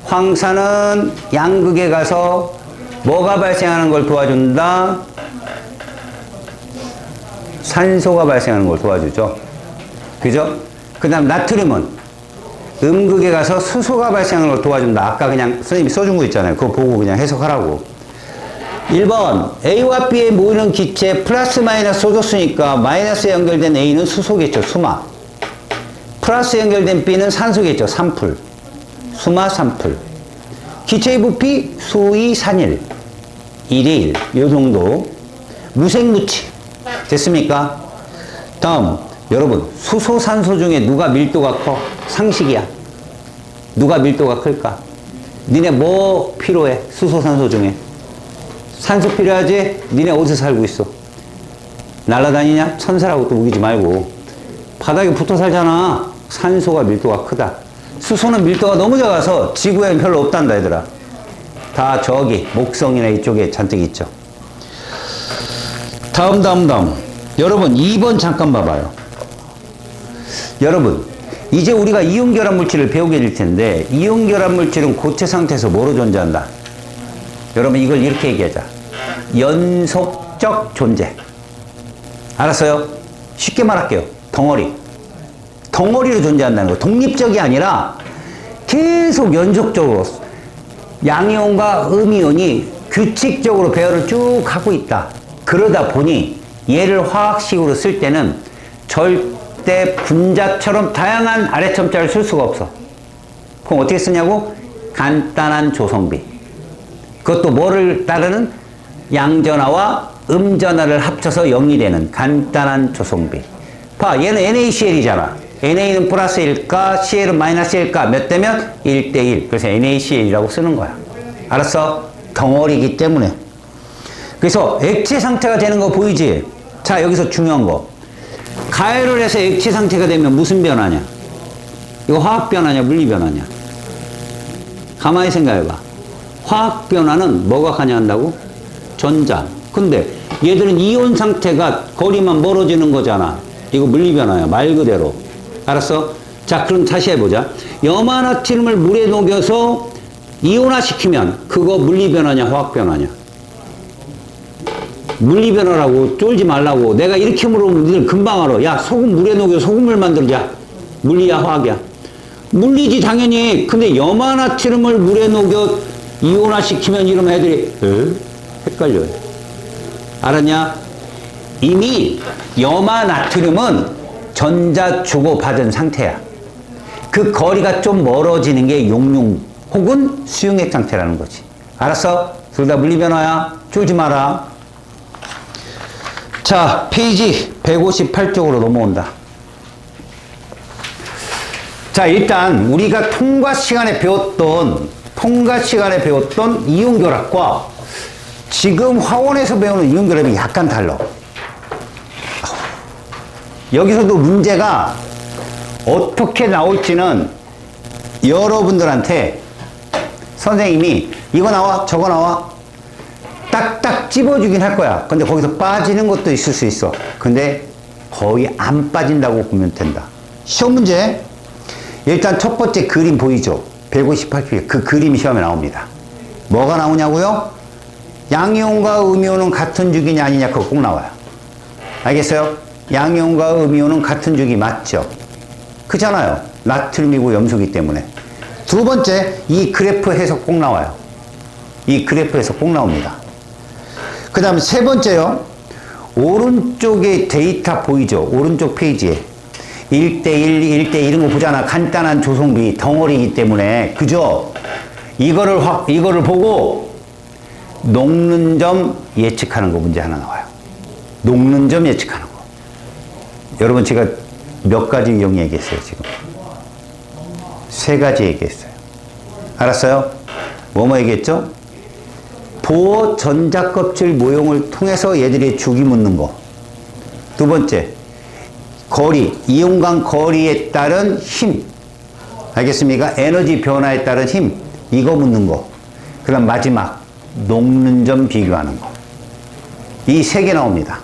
황산은 양극에 가서 뭐가 발생하는 걸 도와준다? 산소가 발생하는 걸 도와주죠. 그죠? 그 다음 나트륨은 음극에 가서 수소가 발생하는 걸 도와준다. 아까 그냥 선생님이 써준 거 있잖아요. 그거 보고 그냥 해석하라고. 1번 A와 B에 모이는 기체 플러스 마이너스 소졌으니까 마이너스에 연결된 A는 수소겠죠. 수마. 플러스 연결된 B는 산소겠죠. 산풀. 수마 산풀. 기체의 부피 수의 산일 1대1 요 정도. 무생무치 됐습니까? 다음 여러분 수소 산소 중에 누가 밀도가 커? 상식이야. 누가 밀도가 클까? 니네 뭐 필요해? 수소 산소 중에 산소 필요하지? 니네 어디서 살고 있어? 날아다니냐? 천사라고 또 우기지 말고 바닥에 붙어 살잖아. 산소가 밀도가 크다. 수소는 밀도가 너무 작아서 지구에는 별로 없단다 얘들아. 다 저기 목성이나 이쪽에 잔뜩 있죠. 다음 여러분 2번 잠깐 봐봐요. 여러분 이제 우리가 이온결합 물질을 배우게 될 텐데 이온결합 물질은 고체 상태에서 뭐로 존재한다? 여러분 이걸 이렇게 얘기하자. 연속적 존재. 알았어요? 쉽게 말할게요. 덩어리로 존재한다는 거. 독립적이 아니라 계속 연속적으로 양이온과 음이온이 규칙적으로 배열을 쭉 하고 있다. 그러다 보니 얘를 화학식으로 쓸 때는 절대 분자처럼 다양한 아래첨자를 쓸 수가 없어. 그럼 어떻게 쓰냐고? 간단한 조성비. 그것도 뭐를 따르는? 양전하와 음전하를 합쳐서 0이 되는 간단한 조성비. 봐, 얘는 NaCl이잖아. NA는 플러스 1가 CL은 마이너스 1가 몇 대면? 1대1. 그래서 NaCl이라고 쓰는 거야. 알았어? 덩어리이기 때문에. 그래서 액체 상태가 되는 거 보이지? 자, 여기서 중요한 거. 가열을 해서 액체 상태가 되면 무슨 변화냐? 이거 화학 변화냐, 물리 변화냐? 가만히 생각해봐. 화학 변화는 뭐가 관여한다고? 전자. 근데 얘들은 이온 상태가 거리만 멀어지는 거잖아. 이거 물리 변화야, 말 그대로. 알았어? 자, 그럼 다시 해보자. 염화나트륨을 물에 녹여서 이온화 시키면 그거 물리 변화냐, 화학 변화냐? 물리 변화라고. 쫄지 말라고. 내가 이렇게 물어보면 니들 금방 알아. 야, 소금 물에 녹여 소금을 만들자. 물리야, 화학이야? 물리지 당연히. 근데 염화나트륨을 물에 녹여 이온화 시키면 이러면 애들이 헷갈려요. 알았냐? 이미 염화나트륨은 전자 주고받은 상태야. 그 거리가 좀 멀어지는 게 용융 혹은 수용액 상태라는 거지. 알았어? 둘 다 물리 변화야. 쫄지 마라. 자, 페이지 158쪽으로 넘어온다. 자, 일단 우리가 통과 시간에 배웠던 이온결합과 지금 화원에서 배우는 이온결합이 약간 달라. 여기서도 문제가 어떻게 나올지는 여러분들한테 선생님이 이거 나와 저거 나와 딱딱 찝어주긴 할 거야. 근데 거기서 빠지는 것도 있을 수 있어. 근데 거의 안 빠진다고 보면 된다. 시험 문제. 일단 첫 번째 그림 보이죠? 158쪽 그 그림이 시험에 나옵니다. 뭐가 나오냐고요? 양이온과 음이온은 같은 주기냐 아니냐 그거 꼭 나와요. 알겠어요? 양이온과 음이온은 같은 주기 맞죠? 그잖아요. 나트륨이고 염소기 때문에. 두 번째, 이 그래프에서 꼭 나와요. 이 그래프에서 꼭 나옵니다. 그 다음에 세 번째요. 오른쪽에 데이터 보이죠? 오른쪽 페이지에 1대1, 1대1 이런 거 보잖아. 간단한 조성비 덩어리이기 때문에. 그죠? 이거를 보고 녹는 점 예측하는 거 문제 하나 나와요. 녹는 점 예측하는 거. 여러분 제가 몇 가지 유형 얘기했어요, 지금? 세 가지 얘기했어요. 알았어요? 뭐뭐 얘기했죠? 보호 전자껍질 모형을 통해서 얘들이 주기 묻는 거. 두 번째, 거리, 이온 간 거리에 따른 힘. 알겠습니까? 에너지 변화에 따른 힘. 이거 묻는 거. 그 다음 마지막, 녹는 점 비교하는 거. 이 세 개 나옵니다.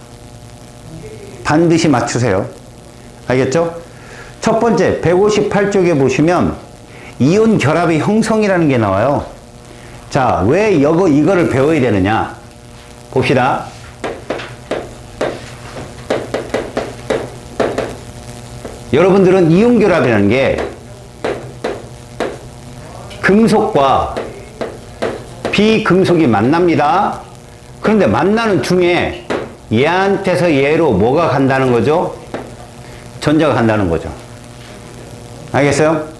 반드시 맞추세요. 알겠죠? 첫 번째, 158쪽에 보시면 이온 결합의 형성이라는 게 나와요. 자, 왜 이거를 배워야 되느냐? 봅시다. 여러분들은 이온 결합이라는 게 금속과 비금속이 만납니다. 그런데 만나는 중에 얘한테서 얘로 뭐가 간다는 거죠? 전자가 간다는 거죠. 알겠어요?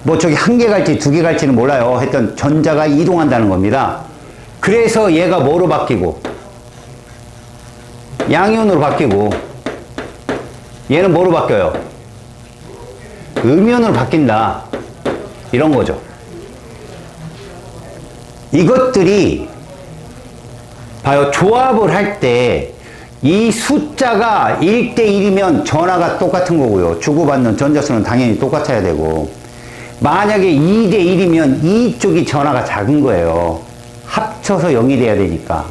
뭐 저기 한 개 갈지 두 개 갈지는 몰라요. 하여튼 전자가 이동한다는 겁니다. 그래서 얘가 뭐로 바뀌고 양이온으로 바뀌고 얘는 뭐로 바뀌어요? 음이온으로 바뀐다. 이런 거죠. 이것들이 봐요. 조합을 할 때 이 숫자가 1대1이면 전하가 똑같은 거고요. 주고받는 전자수는 당연히 똑같아야 되고, 만약에 2대1이면 이쪽이 전하가 작은 거예요. 합쳐서 0이 돼야 되니까.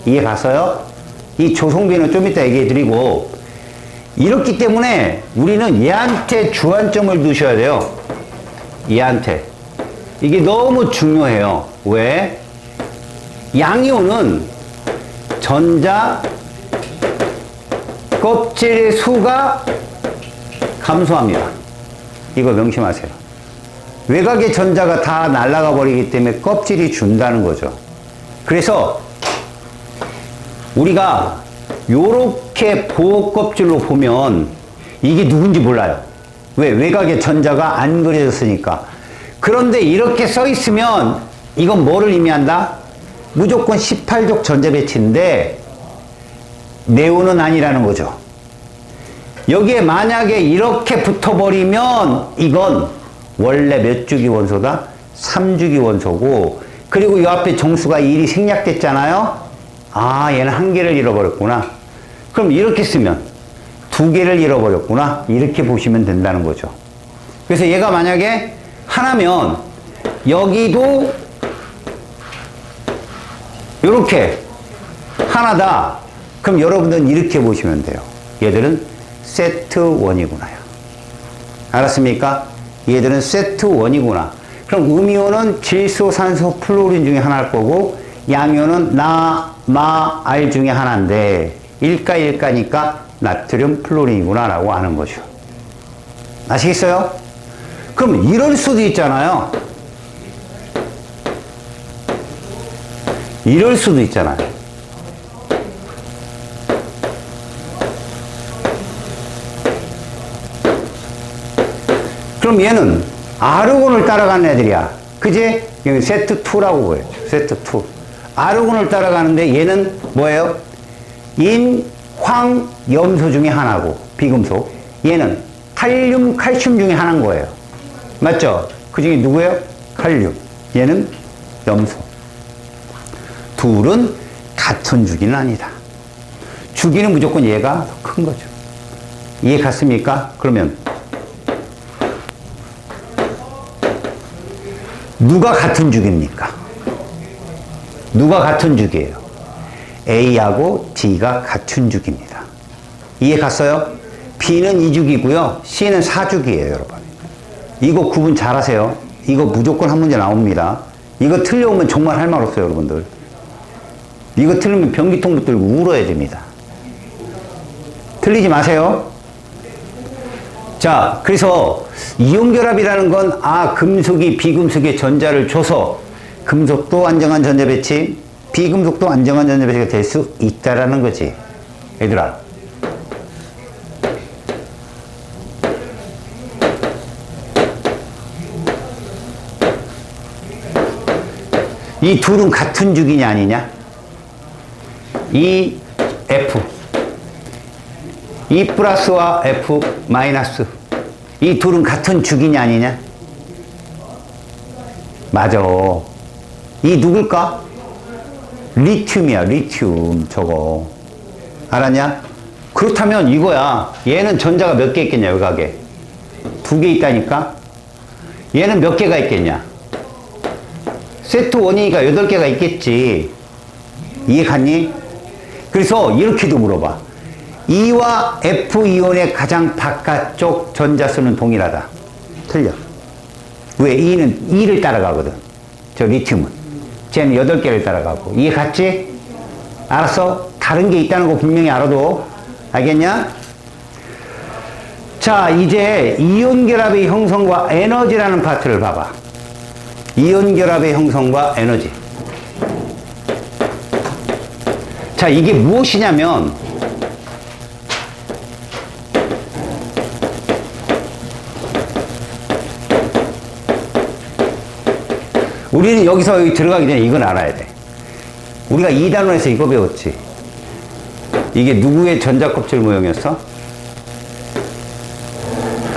이해 갔어요? 이 조성비는 좀 이따 얘기해 드리고, 이렇기 때문에 우리는 얘한테 주안점을 두셔야 돼요. 얘한테. 이게 너무 중요해요. 왜? 양이온은 전자 껍질의 수가 감소합니다. 이거 명심하세요. 외곽의 전자가 다 날아가 버리기 때문에 껍질이 준다는 거죠. 그래서 우리가 요렇게 보호 껍질로 보면 이게 누군지 몰라요. 왜? 외곽의 전자가 안 그려졌으니까. 그런데 이렇게 써 있으면 이건 뭐를 의미한다? 무조건 18족 전자 배치인데 네온은 아니라는 거죠. 여기에 만약에 이렇게 붙어버리면 이건 원래 몇 주기 원소다? 3주기 원소고, 그리고 이 앞에 정수가 1이 생략됐잖아요. 아, 얘는 한 개를 잃어버렸구나. 그럼 이렇게 쓰면 두 개를 잃어버렸구나. 이렇게 보시면 된다는 거죠. 그래서 얘가 만약에 하나면 여기도 이렇게 하나다. 그럼 여러분들은 이렇게 보시면 돼요. 얘들은 세트 1이구나요. 알았습니까? 얘들은 세트 1이구나. 그럼 음이온은 질소, 산소, 플로린 중에 하나일 거고, 양이온은 나, 마, 알 중에 하나인데 일가니까 나트륨, 플로린이구나 라고 하는 거죠. 아시겠어요? 그럼 이럴 수도 있잖아요. 이럴 수도 있잖아요. 그럼 얘는 아르곤을 따라가는 애들이야. 그지? 여기 세트 2라고 보여요. 세트 2. 아르곤을 따라가는데 얘는 뭐예요? 인, 황, 염소 중에 하나고, 비금속. 얘는 칼륨, 칼슘 중에 하나인 거예요. 맞죠? 그 중에 누구예요? 칼륨. 얘는 염소. 둘은 같은 주기는 아니다. 주기는 무조건 얘가 더 큰 거죠. 이해 갔습니까? 그러면 누가 같은 주기입니까? 누가 같은 주기예요? A하고 D가 같은 주기입니다. 이해 갔어요? B는 2주기고요. C는 4주기예요, 여러분. 이거 구분 잘 하세요. 이거 무조건 한 문제 나옵니다. 이거 틀려오면 정말 할 말 없어요, 여러분들. 이거 틀리면 변기통 붙들고 울어야 됩니다. 틀리지 마세요. 자, 그래서 이온결합이라는 건 금속이 비금속에 전자를 줘서 금속도 안정한 전자 배치, 비금속도 안정한 전자 배치가 될 수 있다라는 거지. 얘들아. 이 둘은 같은 주기냐 아니냐? 이 F, E 플러스와 F 마이너스, 이 둘은 같은 주기냐 아니냐? 맞아. 이 누굴까? 리튬이야, 리튬. 저거 알았냐? 그렇다면 이거야. 얘는 전자가 몇 개 있겠냐, 여각에 2개 있다니까. 얘는 몇 개가 있겠냐? 세트 원이니까 8개가 있겠지. 이해 갔니? 그래서 이렇게도 물어봐. E와 F 이온의 가장 바깥쪽 전자수는 동일하다. 틀려. 왜? E는 E를 따라가거든. 저 리튬은. 쟤는 8개를 따라가고. 이해 갔지? 알았어? 다른 게 있다는 거 분명히 알아도. 알겠냐? 자, 이제 이온 결합의 형성과 에너지라는 파트를 봐봐. 이온 결합의 형성과 에너지. 자, 이게 무엇이냐면 우리는 여기서 들어가기 전에 이건 알아야 돼. 우리가 2단원에서 이거 배웠지. 이게 누구의 전자껍질 모형이었어?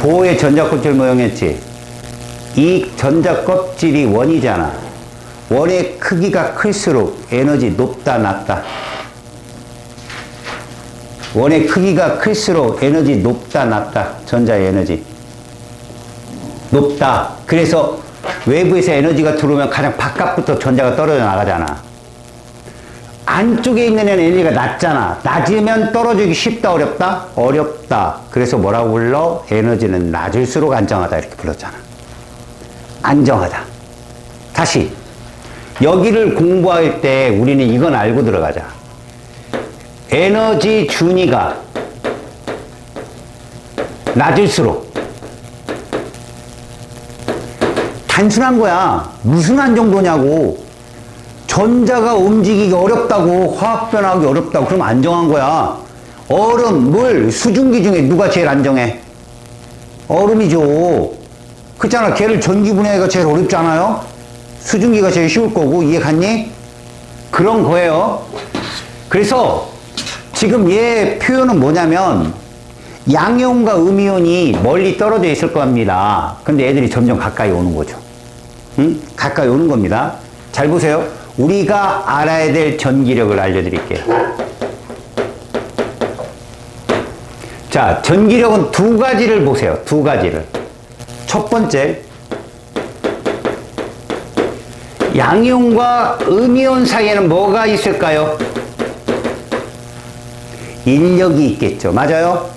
보호의 전자껍질 모형이었지. 이 전자껍질이 원이잖아. 원의 크기가 클수록 에너지 높다 낮다. 원의 크기가 클수록 에너지 높다 낮다. 전자의 에너지 높다. 그래서 외부에서 에너지가 들어오면 가장 바깥부터 전자가 떨어져 나가잖아. 안쪽에 있는 에너지가 낮잖아. 낮으면 떨어지기 쉽다 어렵다? 어렵다. 그래서 뭐라고 불러? 에너지는 낮을수록 안정하다 이렇게 불렀잖아. 안정하다. 다시 여기를 공부할 때 우리는 이건 알고 들어가자. 에너지 준위가 낮을수록 단순한 거야. 무슨 안정도냐고. 전자가 움직이기 어렵다고, 화학 변화하기 어렵다고. 그럼 안정한 거야. 얼음, 물, 수증기 중에 누가 제일 안정해? 얼음이죠. 그렇잖아. 걔를 전기 분해가 제일 어렵지 않아요? 수증기가 제일 쉬울 거고. 이해 갔니? 그런 거예요. 그래서 지금 얘 표현은 뭐냐면 양이온과 음이온이 멀리 떨어져 있을 겁니다. 근데 애들이 점점 가까이 오는 거죠. 응? 가까이 오는 겁니다. 잘 보세요. 우리가 알아야 될 전기력을 알려드릴게요. 자, 전기력은 2가지를 보세요. 2가지를. 첫 번째, 양이온과 음이온 사이에는 뭐가 있을까요? 인력이 있겠죠. 맞아요?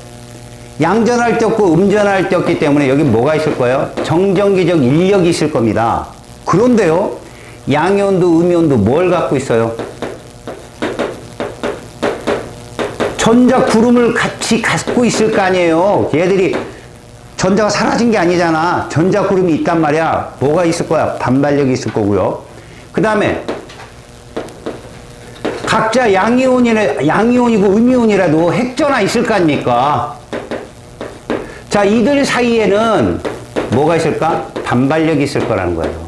양전할 데 없고 음전할 데 없기 때문에 여기 뭐가 있을 거예요? 정전기적 인력이 있을 겁니다. 그런데요, 양이온도 음이온도 뭘 갖고 있어요? 전자 구름을 같이 갖고 있을 거 아니에요. 얘들이 전자가 사라진 게 아니잖아. 전자 구름이 있단 말이야. 뭐가 있을 거야? 반발력이 있을 거고요. 그 다음에 각자 양이온이고 음이온이라도 핵전화 있을 거 아닙니까? 자, 이들 사이에는 뭐가 있을까? 반발력이 있을 거라는 거예요.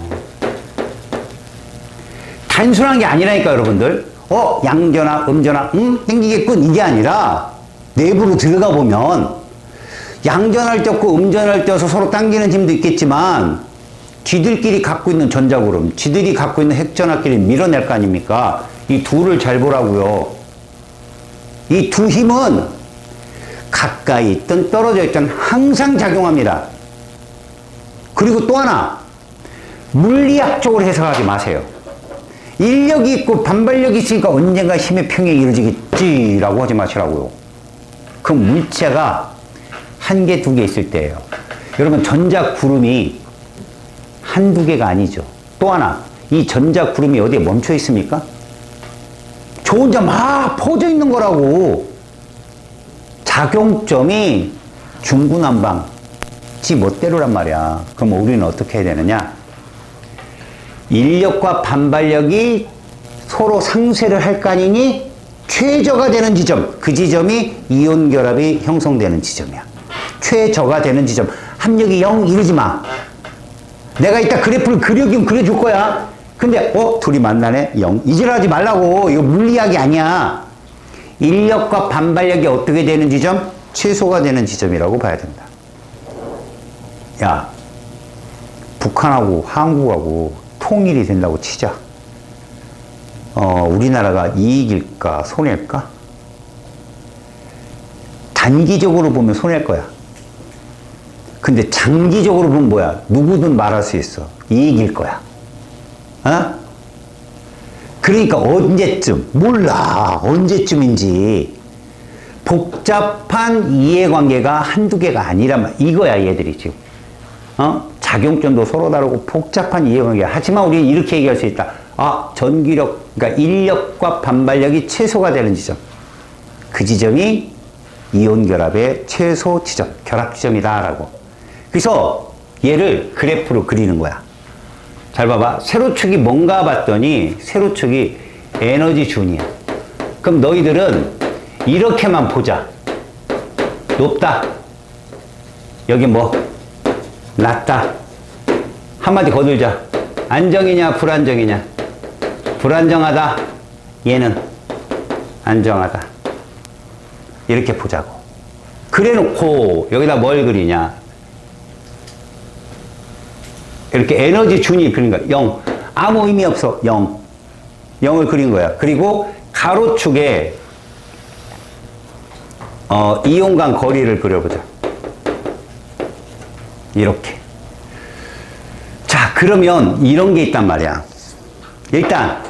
단순한 게 아니라니까, 여러분들. 양전화, 음전화, 땡기겠군. 이게 아니라 내부로 들어가 보면 양전할 때 없고 음전할 때여서 서로 당기는 힘도 있겠지만 지들끼리 갖고 있는 전자구름, 지들이 갖고 있는 핵전화끼리 밀어낼 거 아닙니까? 이 둘을 잘 보라고요. 이 두 힘은 가까이 있든 떨어져 있든 항상 작용합니다. 그리고 또 하나, 물리학적으로 해석하지 마세요. 인력이 있고 반발력이 있으니까 언젠가 힘의 평행이 이루어지겠지라고 하지 마시라고요. 그 물체가 1개, 2개 있을 때예요. 여러분, 전자 구름이 한두 개가 아니죠. 또 하나, 이 전자 구름이 어디에 멈춰 있습니까? 저 혼자 막 퍼져 있는 거라고. 작용점이 중구난방, 지 멋대로란 말이야. 그럼 우리는 어떻게 해야 되느냐? 인력과 반발력이 서로 상쇄를 할 거 아니니 최저가 되는 지점, 그 지점이 이온 결합이 형성되는 지점이야. 최저가 되는 지점. 합력이 0 이러지 마. 내가 이따 그래프를 그려주면 그려줄 거야. 근데 둘이 만나네? 0. 이질하지 말라고. 이거 물리학이 아니야. 인력과 반발력이 어떻게 되는 지점? 최소가 되는 지점이라고 봐야 된다. 야, 북한하고 한국하고 통일이 된다고 치자. 우리나라가 이익일까 손해일까? 단기적으로 보면 손해일 거야. 근데 장기적으로 보면 뭐야? 누구든 말할 수 있어. 이익일 거야. 그러니까 언제쯤, 몰라. 언제쯤인지. 복잡한 이해관계가 한두 개가 아니란 말. 이거야, 얘들이 지금. 작용점도 서로 다르고 복잡한 이해관계. 하지만 우리는 이렇게 얘기할 수 있다. 전기력, 그러니까 인력과 반발력이 최소가 되는 지점. 그 지점이 이온 결합의 최소 지점, 결합 지점이다라고. 그래서 얘를 그래프로 그리는 거야. 잘 봐봐. 세로축이 뭔가 봤더니 세로축이 에너지 준이야. 그럼 너희들은 이렇게만 보자. 높다. 여기 뭐? 낮다. 한마디 거들자. 안정이냐 불안정이냐? 불안정하다. 얘는 안정하다. 이렇게 보자고. 그래 놓고 여기다 뭘 그리냐? 이렇게 에너지 준이 그린 거야. 0. 아무 의미 없어. 0. 0을 그린 거야. 그리고 가로축에 이온 간 거리를 그려보자. 이렇게. 자, 그러면 이런 게 있단 말이야. 일단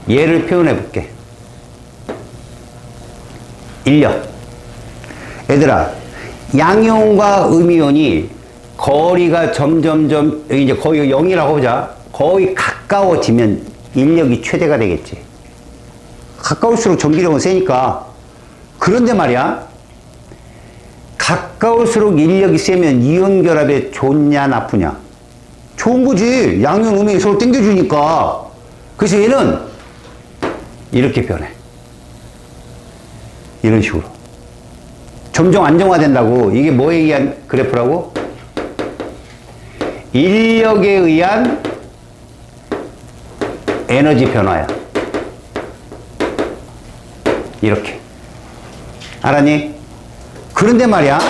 얘를 표현해 볼게. 인력. 얘들아, 양이온과 음이온이 거리가 점점점, 여기 이제 거의 0이라고 보자. 거의 가까워지면 인력이 최대가 되겠지. 가까울수록 전기력은 세니까. 그런데 말이야, 가까울수록 인력이 세면 이온 결합에 좋냐 나쁘냐? 좋은 거지. 양이온 음이 서로 당겨주니까. 그래서 얘는 이렇게 변해. 이런 식으로. 점점 안정화된다고. 이게 뭐에 의한 그래프라고? 인력에 의한 에너지 변화야. 이렇게. 알았니? 그런데 말이야,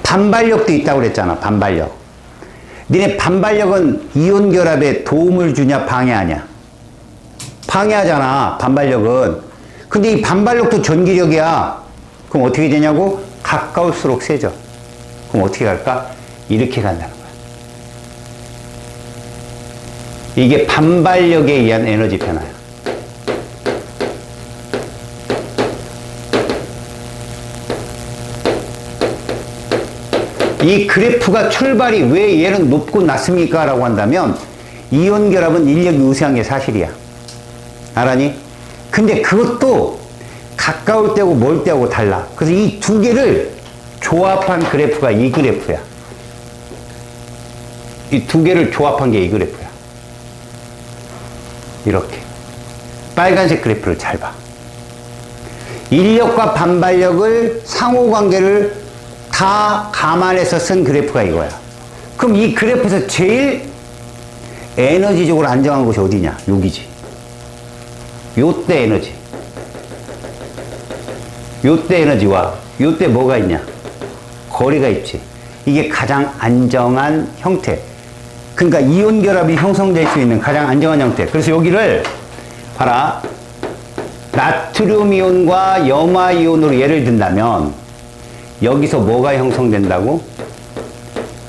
반발력도 있다고 그랬잖아. 반발력. 니네 반발력은 이온 결합에 도움을 주냐 방해하냐? 방해하잖아. 반발력은. 근데 이 반발력도 전기력이야. 그럼 어떻게 되냐고? 가까울수록 세져. 그럼 어떻게 갈까? 이렇게 간다는 거야. 이게 반발력에 의한 에너지 변화야. 이 그래프가 출발이 왜 얘는 높고 낮습니까? 라고 한다면 이온 결합은 인력이 우세한 게 사실이야. 알았니? 근데 그것도 가까울 때고 멀 때하고 달라. 그래서 이 두 개를 조합한 그래프가 이 그래프야. 이 두 개를 조합한 게 이 그래프야. 이렇게. 빨간색 그래프를 잘 봐. 인력과 반발력을 상호관계를 다 감안해서 쓴 그래프가 이거야. 그럼 이 그래프에서 제일 에너지적으로 안정한 곳이 어디냐? 여기지. 요때 에너지. 요때 에너지와 요때 뭐가 있냐? 거리가 있지. 이게 가장 안정한 형태. 그러니까 이온 결합이 형성될 수 있는 가장 안정한 형태. 그래서 여기를 봐라. 나트륨 이온과 염화 이온으로 예를 든다면 여기서 뭐가 형성된다고?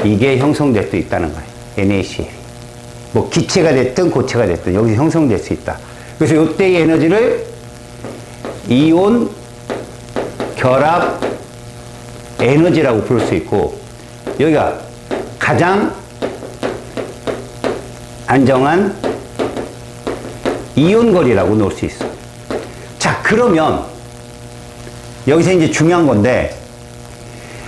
이게 형성될 수 있다는 거예요. NaCl. 뭐 기체가 됐든 고체가 됐든 여기서 형성될 수 있다. 그래서 이때의 에너지를 이온 결합 에너지라고 부를 수 있고, 여기가 가장 안정한 이온거리라고 놓을 수 있어. 자, 그러면 여기서 이제 중요한 건데,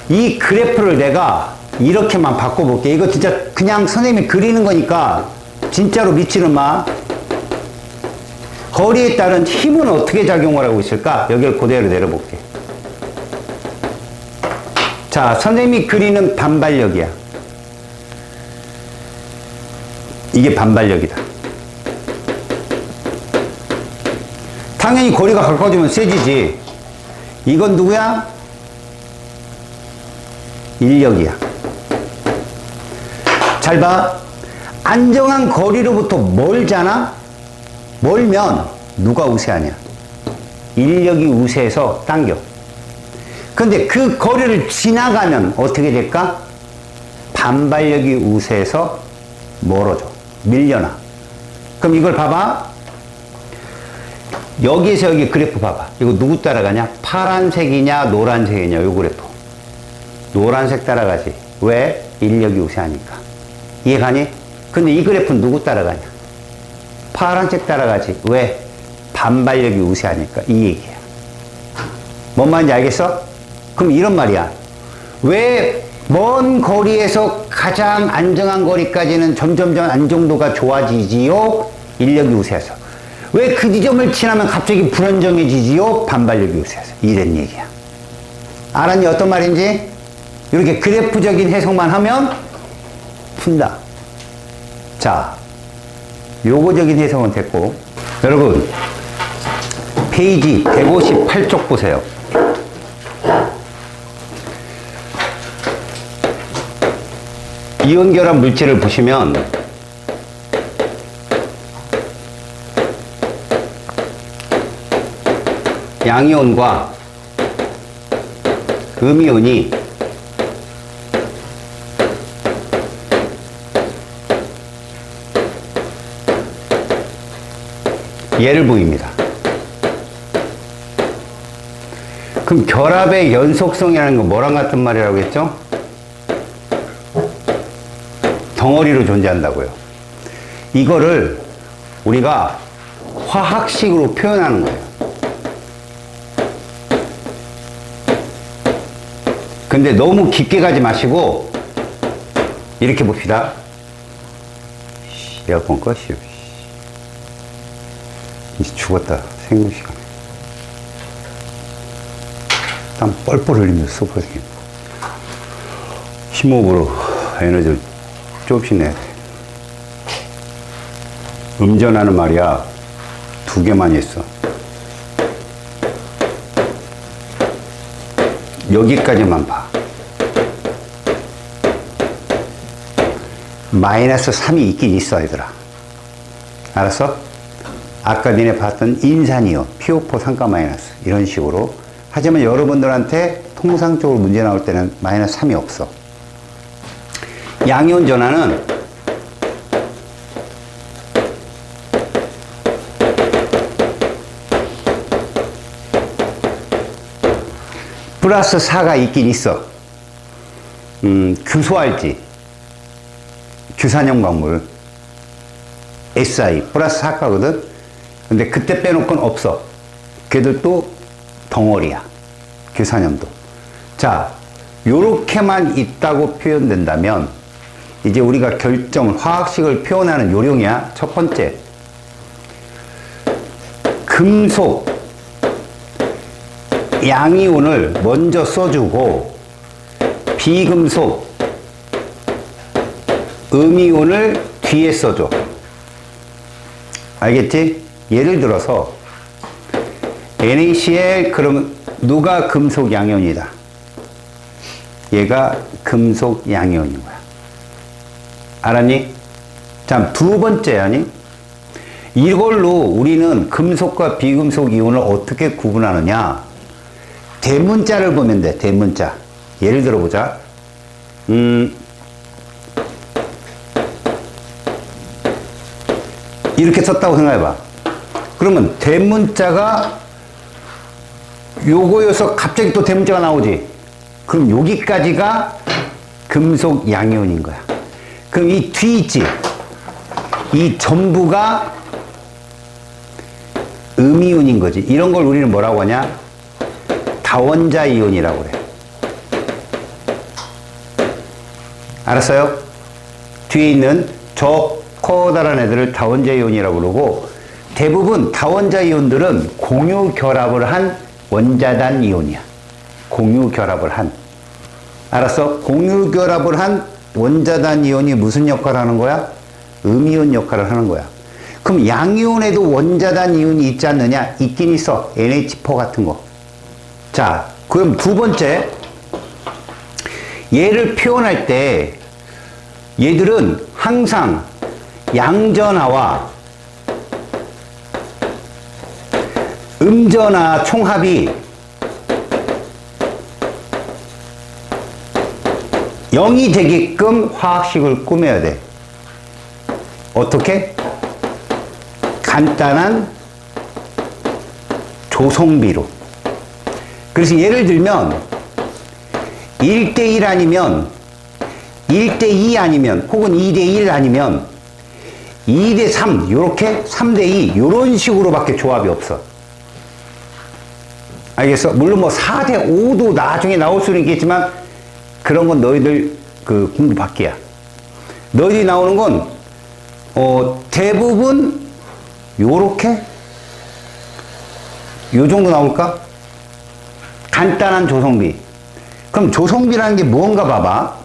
이 그래프를 내가 이렇게만 바꿔볼게. 이거 진짜 그냥 선생님이 그리는 거니까 진짜로 믿지는 마. 거리에 따른 힘은 어떻게 작용을 하고 있을까? 여기를 그대로 내려볼게. 자, 선생님이 그리는 반발력이야. 이게 반발력이다. 당연히 거리가 가까워지면 세지지. 이건 누구야? 인력이야. 잘 봐. 안정한 거리로부터 멀잖아? 멀면 누가 우세하냐? 인력이 우세해서 당겨. 근데 그 거리를 지나가면 어떻게 될까? 반발력이 우세해서 멀어져. 밀려나. 그럼 이걸 봐봐. 여기에서 여기 그래프 봐봐. 이거 누구 따라가냐? 파란색이냐 노란색이냐 요 그래프. 노란색 따라가지. 왜? 인력이 우세하니까. 이해가니? 근데 이 그래프는 누구 따라가냐? 파란색 따라가지. 왜? 반발력이 우세하니까. 이 얘기야. 뭔 말인지 알겠어? 그럼 이런 말이야. 왜 먼 거리에서 가장 안정한 거리까지는 점점점 안정도가 좋아지지요? 인력이 우세해서. 왜 그 지점을 지나면 갑자기 불안정해지지요? 반발력이 우세해서. 이런 얘기야. 알았니? 어떤 말인지? 이렇게 그래프적인 해석만 하면 푼다. 자, 요거적인 해석은 됐고, 여러분 페이지 158쪽 보세요. 이온결합 물질을 보시면 양이온과 음이온이 얘를 보입니다. 그럼 결합의 연속성이라는 건 뭐랑 같은 말이라고 했죠? 덩어리로 존재한다고요. 이거를 우리가 화학식으로 표현하는 거예요. 근데 너무 깊게 가지 마시고 이렇게 봅시다. 에어컨 꺼시오. 이제 죽었다. 생리시간에. 땀 뻘뻘 흘리면서 쏘거든요. 심호흡으로 에너지를 조금씩 내야 돼. 음전하는 말이야. 2개만 했어. 여기까지만 봐. 마이너스 3이 있긴 있어, 얘들아. 알았어? 아까 니네 봤던 인산이온, PO4 상가 마이너스. 이런 식으로. 하지만 여러분들한테 통상적으로 문제 나올 때는 마이너스 3이 없어. 양이온 전하는 플러스 4가 있긴 있어. 규소알지. 규산염 광물. SI. 플러스 4가거든. 근데 그때 빼놓고는 없어. 걔들도 덩어리야. 규산염도. 자, 요렇게만 있다고 표현된다면 이제 우리가 결정을 화학식을 표현하는 요령이야. 첫 번째. 금속 양이온을 먼저 써주고 비금속 음이온을 뒤에 써줘. 알겠지? 예를 들어서 NaCl 그러면 누가 금속 양이온이다. 얘가 금속 양이온인 거야. 알았니? 자, 두 번째 아니? 이걸로 우리는 금속과 비금속 이온을 어떻게 구분하느냐? 대문자를 보면 돼. 대문자. 예를 들어 보자. 이렇게 썼다고 생각해봐. 그러면 대문자가 요거여서 갑자기 또 대문자가 나오지. 그럼 여기까지가 금속 양이온인 거야. 그럼 이 뒤 있지. 이 전부가 음이온인 거지. 이런 걸 우리는 뭐라고 하냐? 다원자 이온이라고 그래. 알았어요? 뒤에 있는 저 커다란 애들을 다원자 이온이라고 그러고, 대부분 다원자 이온들은 공유 결합을 한 원자단 이온이야. 공유 결합을 한. 알았어? 공유 결합을 한 원자단 이온이 무슨 역할을 하는 거야? 음이온 역할을 하는 거야. 그럼 양이온에도 원자단 이온이 있지 않느냐? 있긴 있어. NH4 같은 거. 자, 그럼 두 번째. 얘를 표현할 때 얘들은 항상 양전하와 음전하 총합이 0이 되게끔 화학식을 꾸며야 돼. 어떻게? 간단한 조성비로. 그래서 예를 들면 1대1 아니면 1대2 아니면 혹은 2대1 아니면 2대3 요렇게 3대2 요런 식으로밖에 조합이 없어. 알겠어? 물론 뭐 4대5도 나중에 나올 수는 있겠지만 그런 건 너희들 그 공부 밖이야. 너희들이 나오는 건 대부분 요렇게 요 정도 나올까? 간단한 조성비. 그럼 조성비라는 게 무언가 봐봐.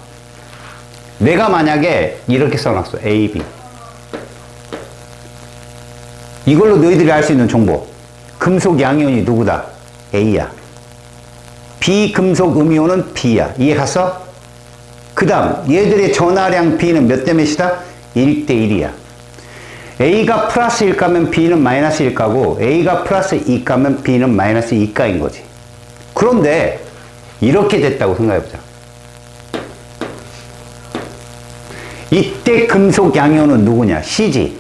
내가 만약에 이렇게 써놨어. A, B. 이걸로 너희들이 알 수 있는 정보. 금속 양이온이 누구다? A야. 비금속 음이온은 B야. 이해 갔어? 그 다음 얘들의 전하량 B는 몇 대 몇이다? 1대1이야. A가 플러스 1가면 B는 마이너스 1가고 A가 플러스 2가면 B는 마이너스 2가인 거지. 그런데 이렇게 됐다고 생각해보자. 이때 금속 양이온은 누구냐? C지.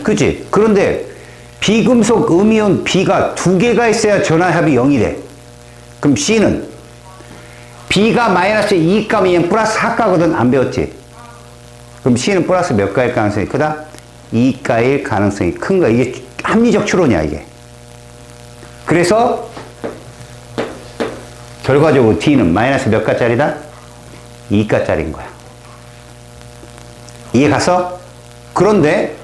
그치? 그런데 비금속 음이온 B가 두 개가 있어야 전하합이 0이 돼. 그럼 C는 B가 마이너스 2가면 얘는 플러스 4가거든. 안 배웠지? 그럼 C는 플러스 몇 가일 가능성이 크다? 2가일 가능성이 큰 거야. 이게 합리적 추론이야, 이게. 그래서 결과적으로 D는 마이너스 몇 가짜리다? 2가짜리인 거야. 이해 갔어? 그런데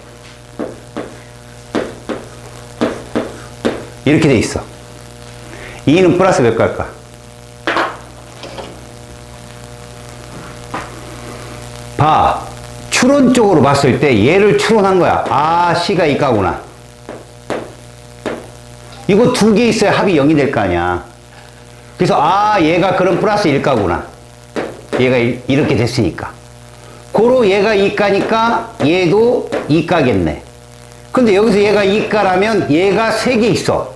이렇게 돼 있어. 2는 플러스 몇 갈까? 봐. 추론적으로 봤을 때 얘를 추론한 거야. 아, C가 2가구나. 이거 두 개 있어야 합이 0이 될 거 아니야. 그래서 아, 얘가 그럼 플러스 1가구나. 얘가 이렇게 됐으니까. 고로 얘가 2가니까 얘도 2가겠네. 근데 여기서 얘가 2가라면 얘가 3개 있어.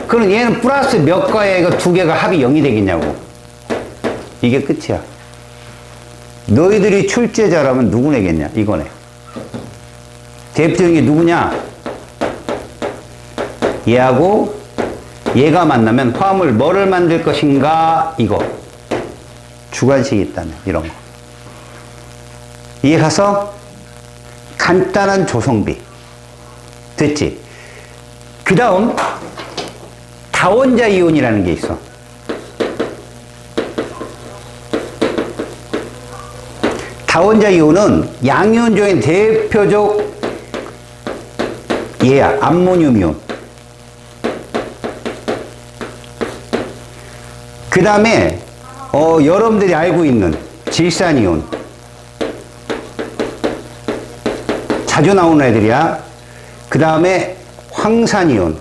그럼 얘는 플러스 몇 가에 이거 두 개가 합이 0이 되겠냐고. 이게 끝이야. 너희들이 출제자라면 누구 내겠냐? 이거네. 대표적인 게 누구냐? 얘하고 얘가 만나면 화합을 뭐를 만들 것인가? 이거. 주관식이 있다면 이런 거. 이해 가서? 간단한 조성비. 됐지? 그 다음 다원자 이온이라는 게 있어. 다원자 이온은 양이온 중에 대표적 얘야. 암모늄 이온. 그 다음에 여러분들이 알고 있는 질산 이온. 자주 나오는 애들이야. 그 다음에 황산 이온.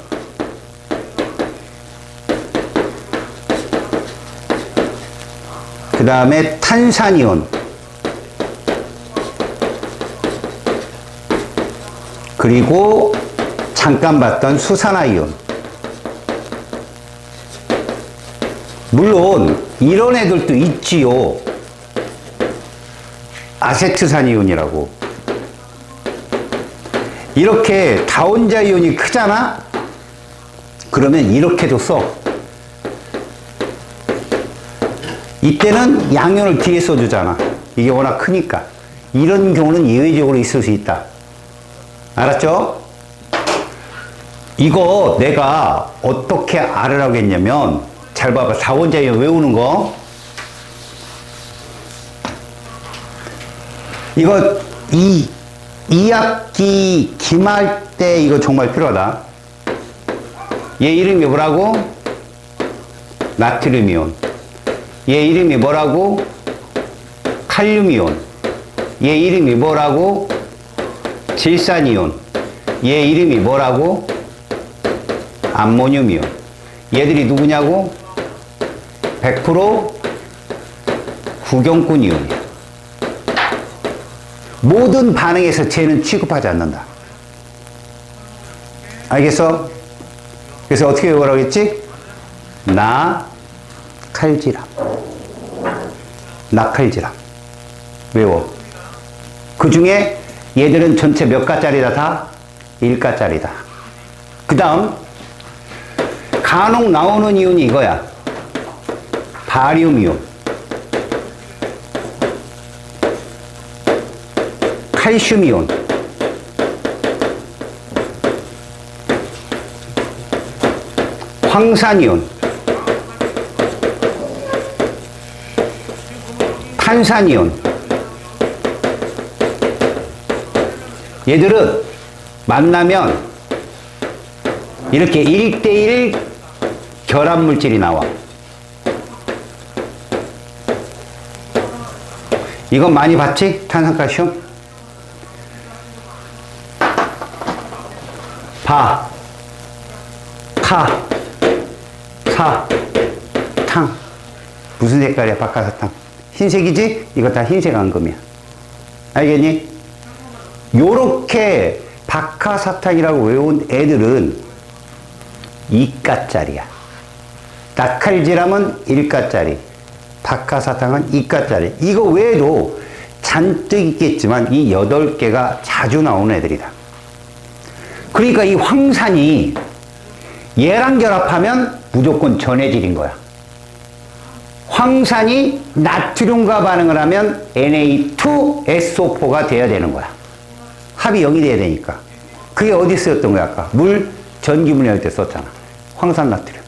그 다음에 탄산 이온. 그리고 잠깐 봤던 수산화이온. 물론 이런 애들도 있지요. 아세트산이온이라고. 이렇게 다원자 이온이 크잖아? 그러면 이렇게도 써. 이때는 양이온을 뒤에 써주잖아. 이게 워낙 크니까. 이런 경우는 예외적으로 있을 수 있다. 알았죠? 이거 내가 어떻게 알으라고 했냐면, 잘 봐봐. 4원자이언 외우는 거. 이거 2학기 기말 때 이거 정말 필요하다. 얘 이름이 뭐라고? 나트륨이온. 얘 이름이 뭐라고? 칼륨이온. 얘 이름이 뭐라고? 질산이온. 얘 이름이 뭐라고? 암모늄이온. 얘들이 누구냐고? 100% 구경꾼 이온이야. 모든 반응에서 쟤는 취급하지 않는다. 알겠어? 그래서 어떻게 외우라고 했지? 나칼지람. 나칼지람. 외워. 그 중에 얘들은 전체 몇 가짜리다 다? 1가짜리다. 그 다음 간혹 나오는 이온이 이거야. 바리움이온, 칼슘이온, 황산이온, 탄산이온. 얘들은 만나면 이렇게 1대1 결합물질이 나와. 이건 많이 봤지? 탄산칼슘. 바, 카, 사, 탕. 무슨 색깔이야? 박하사탕. 흰색이지? 이거 다 흰색 앙금이야. 알겠니? 요렇게 박하사탕이라고 외운 애들은 2가짜리야. 나칼지람은 1가짜리, 박하사탕은 2가짜리. 이거 외에도 잔뜩 있겠지만 이 8개가 자주 나오는 애들이다. 그러니까 이 황산이 얘랑 결합하면 무조건 전해질인 거야. 황산이 나트륨과 반응을 하면 Na2SO4가 돼야 되는 거야. 합이 0이 돼야 되니까. 그게 어디 쓰였던 거야? 아까 물 전기분해할 때 썼잖아. 황산 나트륨.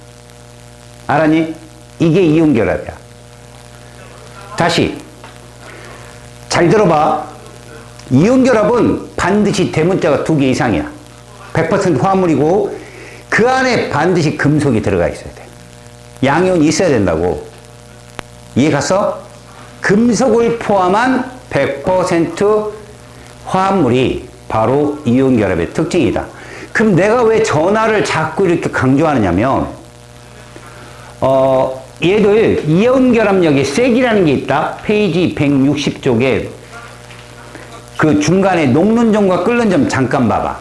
알았니? 이게 이온 결합이야. 다시 잘 들어봐. 이온 결합은 반드시 대문자가 2개 이상이야. 100% 화합물이고 그 안에 반드시 금속이 들어가 있어야 돼. 양이온이 있어야 된다고. 이해 갔어? 금속을 포함한 100% 화합물이 바로 이온 결합의 특징이다. 그럼 내가 왜 전하를 자꾸 이렇게 강조하느냐면, 얘들 이온 결합력의 색이라는 게 있다. 페이지 160쪽에 그 중간에 녹는 점과 끓는 점 잠깐 봐봐.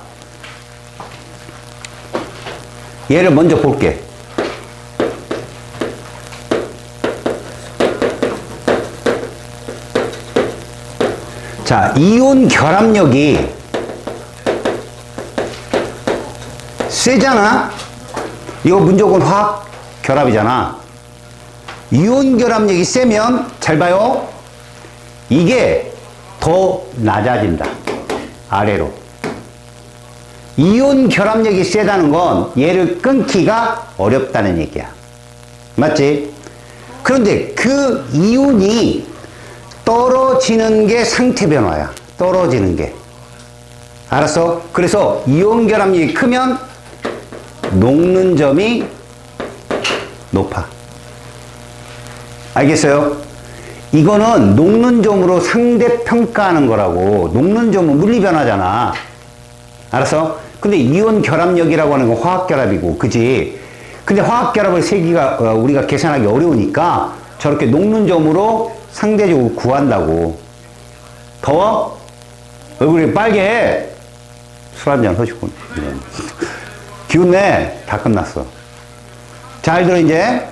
얘를 먼저 볼게. 자, 이온 결합력이 세잖아? 이거 무조건 화학 결합이잖아. 이온 결합력이 세면, 잘 봐요. 이게 더 낮아진다. 아래로. 이온 결합력이 세다는 건 얘를 끊기가 어렵다는 얘기야. 맞지? 그런데 그 이온이 떨어지는 게 상태 변화야. 떨어지는 게. 알았어? 그래서 이온 결합력이 크면 녹는 점이 높아. 알겠어요? 이거는 녹는 점으로 상대 평가하는 거라고. 녹는 점은 물리 변화잖아. 알았어? 근데 이온 결합력이라고 하는 건 화학 결합이고, 그지? 근데 화학 결합을 세기가 우리가 계산하기 어려우니까 저렇게 녹는 점으로 상대적으로 구한다고. 더워? 얼굴이 빨개. 술 한잔 하시고. 기운내. 다 끝났어. 잘 들어, 이제.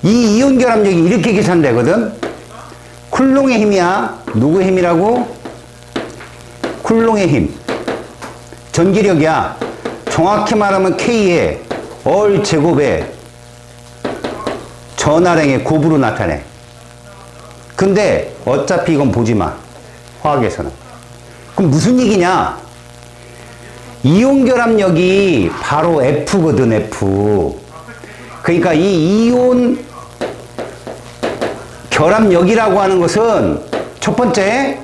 이 이온 결합력이 이렇게 계산되거든. 쿨롱의 힘이야. 누구의 힘이라고? 쿨롱의 힘. 전기력이야. 정확히 말하면 K의 얼 제곱에 전하량의 곱으로 나타내. 근데 어차피 이건 보지 마. 화학에서는. 그럼 무슨 얘기냐? 이온 결합력이 바로 F거든, F. 그러니까 이 이온 결합력이라고 하는 것은 첫 번째,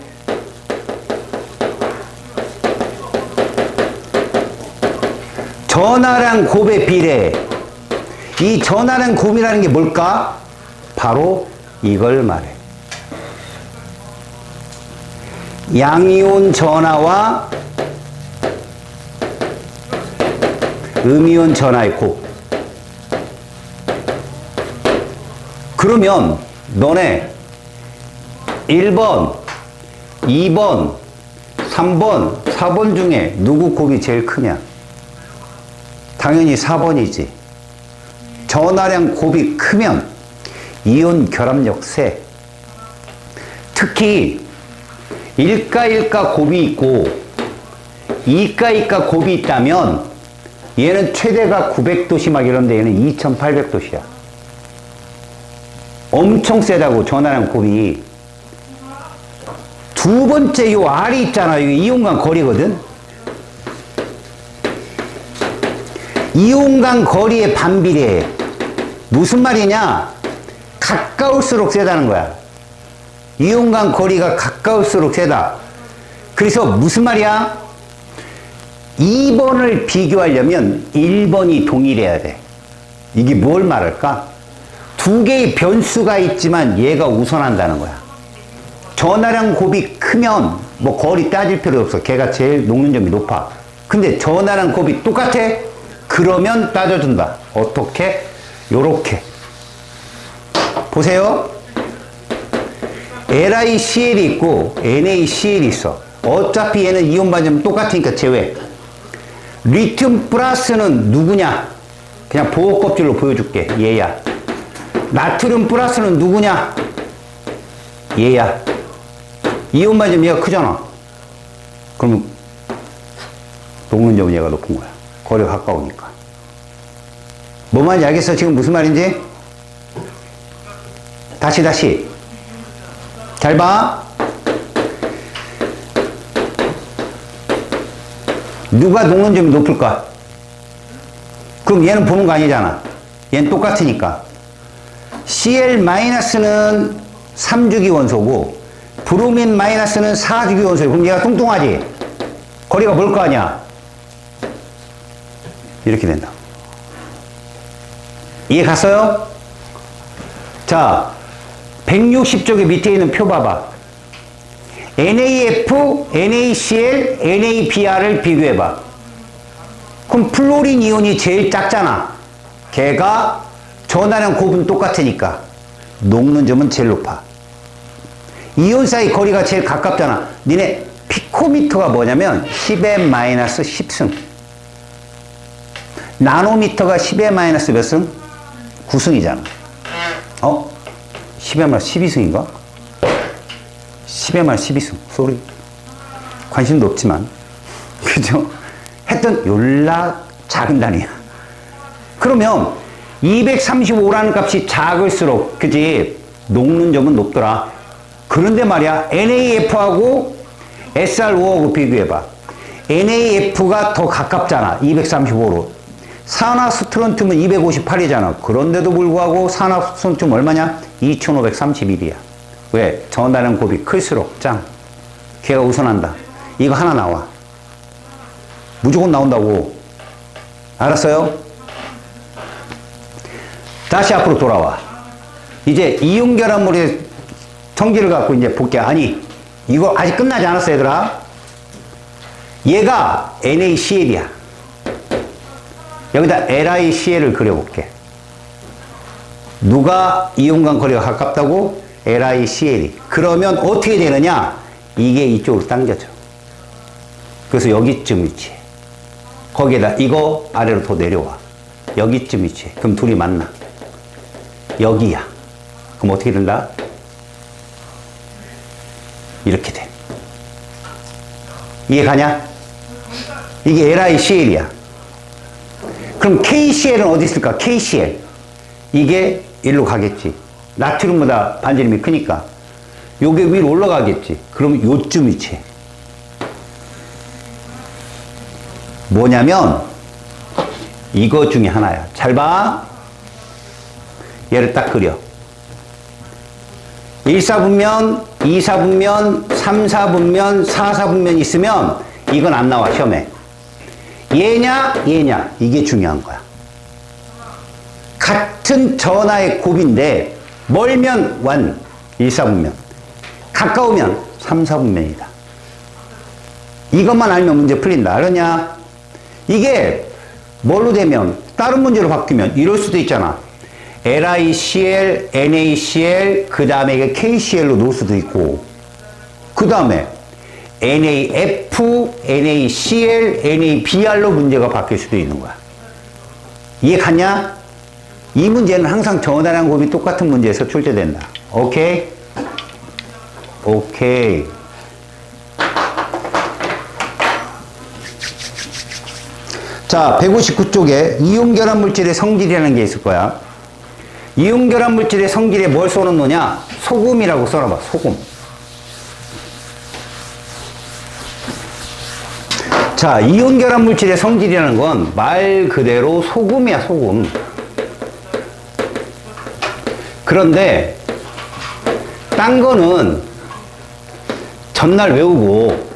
전하량 곱의 비례. 이 전하량 곱이라는 게 뭘까? 바로 이걸 말해. 양이온 전하와 음이온 전하의 곱. 그러면 너네 1번, 2번, 3번, 4번 중에 누구 곱이 제일 크냐? 당연히 4번이지. 전하량 곱이 크면 이온 결합력 세. 특히 1가 곱이 있고 2가 곱이 있다면 얘는 최대가 900도씨 막 이런데 얘는 2800도씨야. 엄청 세다고, 전하량 곱이. 두 번째 요 R이 있잖아. 요 이온 간 거리거든. 이온 간 거리의 반비례. 무슨 말이냐? 가까울수록 세다는 거야. 이온 간 거리가 가까울수록 세다. 그래서 무슨 말이야? 2번을 비교하려면 1번이 동일해야 돼. 이게 뭘 말할까? 두 개의 변수가 있지만 얘가 우선한다는 거야. 전하량 곱이 크면 뭐 거리 따질 필요 없어. 걔가 제일 녹는 점이 높아. 근데 전하량 곱이 똑같아? 그러면 따져준다. 어떻게? 요렇게. 보세요. LiCl이 있고 NaCl이 있어. 어차피 얘는 이온 반점 똑같으니까 제외. 리튬 플러스는 누구냐? 그냥 보호 껍질로 보여줄게. 얘야. 나트륨 플러스는 누구냐? 얘야. 이온 반점 얘가 크잖아. 그러면 녹는 점은 얘가 높은 거야. 거리가 가까우니까. 뭐 말인지 알겠어? 지금 무슨 말인지? 다시. 잘 봐. 누가 녹는 점이 높을까? 그럼 얘는 보는 거 아니잖아. 얘는 똑같으니까. Cl-는 3주기 원소고 브로민 마이너스는 4주기 원소고, 그럼 얘가 뚱뚱하지? 거리가 멀 거 아니야? 이렇게 된다. 이해 갔어요? 자, 160쪽에 밑에 있는 표 봐봐. NaF, NaCl, NaBr을 비교해봐. 그럼 플로린 이온이 제일 작잖아. 걔가 전하량 곱은 똑같으니까 녹는 점은 제일 높아. 이온 사이 거리가 제일 가깝잖아. 니네 피코미터가 뭐냐면 10의 마이너스 10승. 나노미터가 10의 마이너스 몇 승? 9승이잖아. 10의 마이너스 12승인가? 10의 마이너스 12승. 쏘리. 관심도 없지만. 그죠? 했던 연락 작은 단위야. 그러면 235라는 값이 작을수록, 그지? 녹는 점은 높더라. 그런데 말이야, NaF하고 SR5하고 비교해봐. NaF가 더 가깝잖아. 235로. 산화수트론튬은 258이잖아. 그런데도 불구하고 산화수트론튬 얼마냐? 2531이야. 왜? 전하량 곱이 클수록 짱. 걔가 우선한다. 이거 하나 나와. 무조건 나온다고. 알았어요? 다시 앞으로 돌아와. 이제 이온 결합물의 성질을 갖고 이제 볼게. 아니, 이거 아직 끝나지 않았어, 얘들아. 얘가 NaCl이야. 여기다 LiCl을 그려볼게. 누가 이온간 거리가 가깝다고? LiCl이. 그러면 어떻게 되느냐? 이게 이쪽으로 당겨져. 그래서 여기쯤 위치해. 거기에다 이거 아래로 더 내려와. 여기쯤 위치해. 그럼 둘이 만나. 여기야. 그럼 어떻게 된다? 이렇게 돼. 이해 가냐? 이게 LiCl이야. 그럼 KCl은 어디 있을까? KCl. 이게 일로 가겠지. 나트륨보다 반지름이 크니까. 요게 위로 올라가겠지. 그럼 요쯤 위치에. 뭐냐면 이거 중에 하나야. 잘 봐. 얘를 딱 그려. 1사분면, 2사분면, 3사분면, 4사분면 있으면 이건 안 나와 시험에. 얘냐 얘냐 이게 중요한 거야. 같은 전하의 곱인데 멀면 완 1사분면, 가까우면 3사분면이다. 이것만 알면 문제 풀린다. 알았냐? 이게 뭘로 되면 다른 문제로 바뀌면 이럴 수도 있잖아. LICL, NaCl, 그 다음에 이게 KCl로 놓을 수도 있고, 그 다음에 NaF, NaCl, NaBr로 문제가 바뀔 수도 있는 거야. 이해 갔냐? 이 문제는 항상 전하랑 곱이 똑같은 문제에서 출제된다. 오케이? 오케이. 자, 159쪽에 이온결합 물질의 성질이라는 게 있을 거야. 이온결합 물질의 성질에 뭘 써놓느냐? 소금이라고 써놔봐. 소금. 자, 이온결합 물질의 성질이라는 건 말 그대로 소금이야. 소금. 그런데 딴 거는 전날 외우고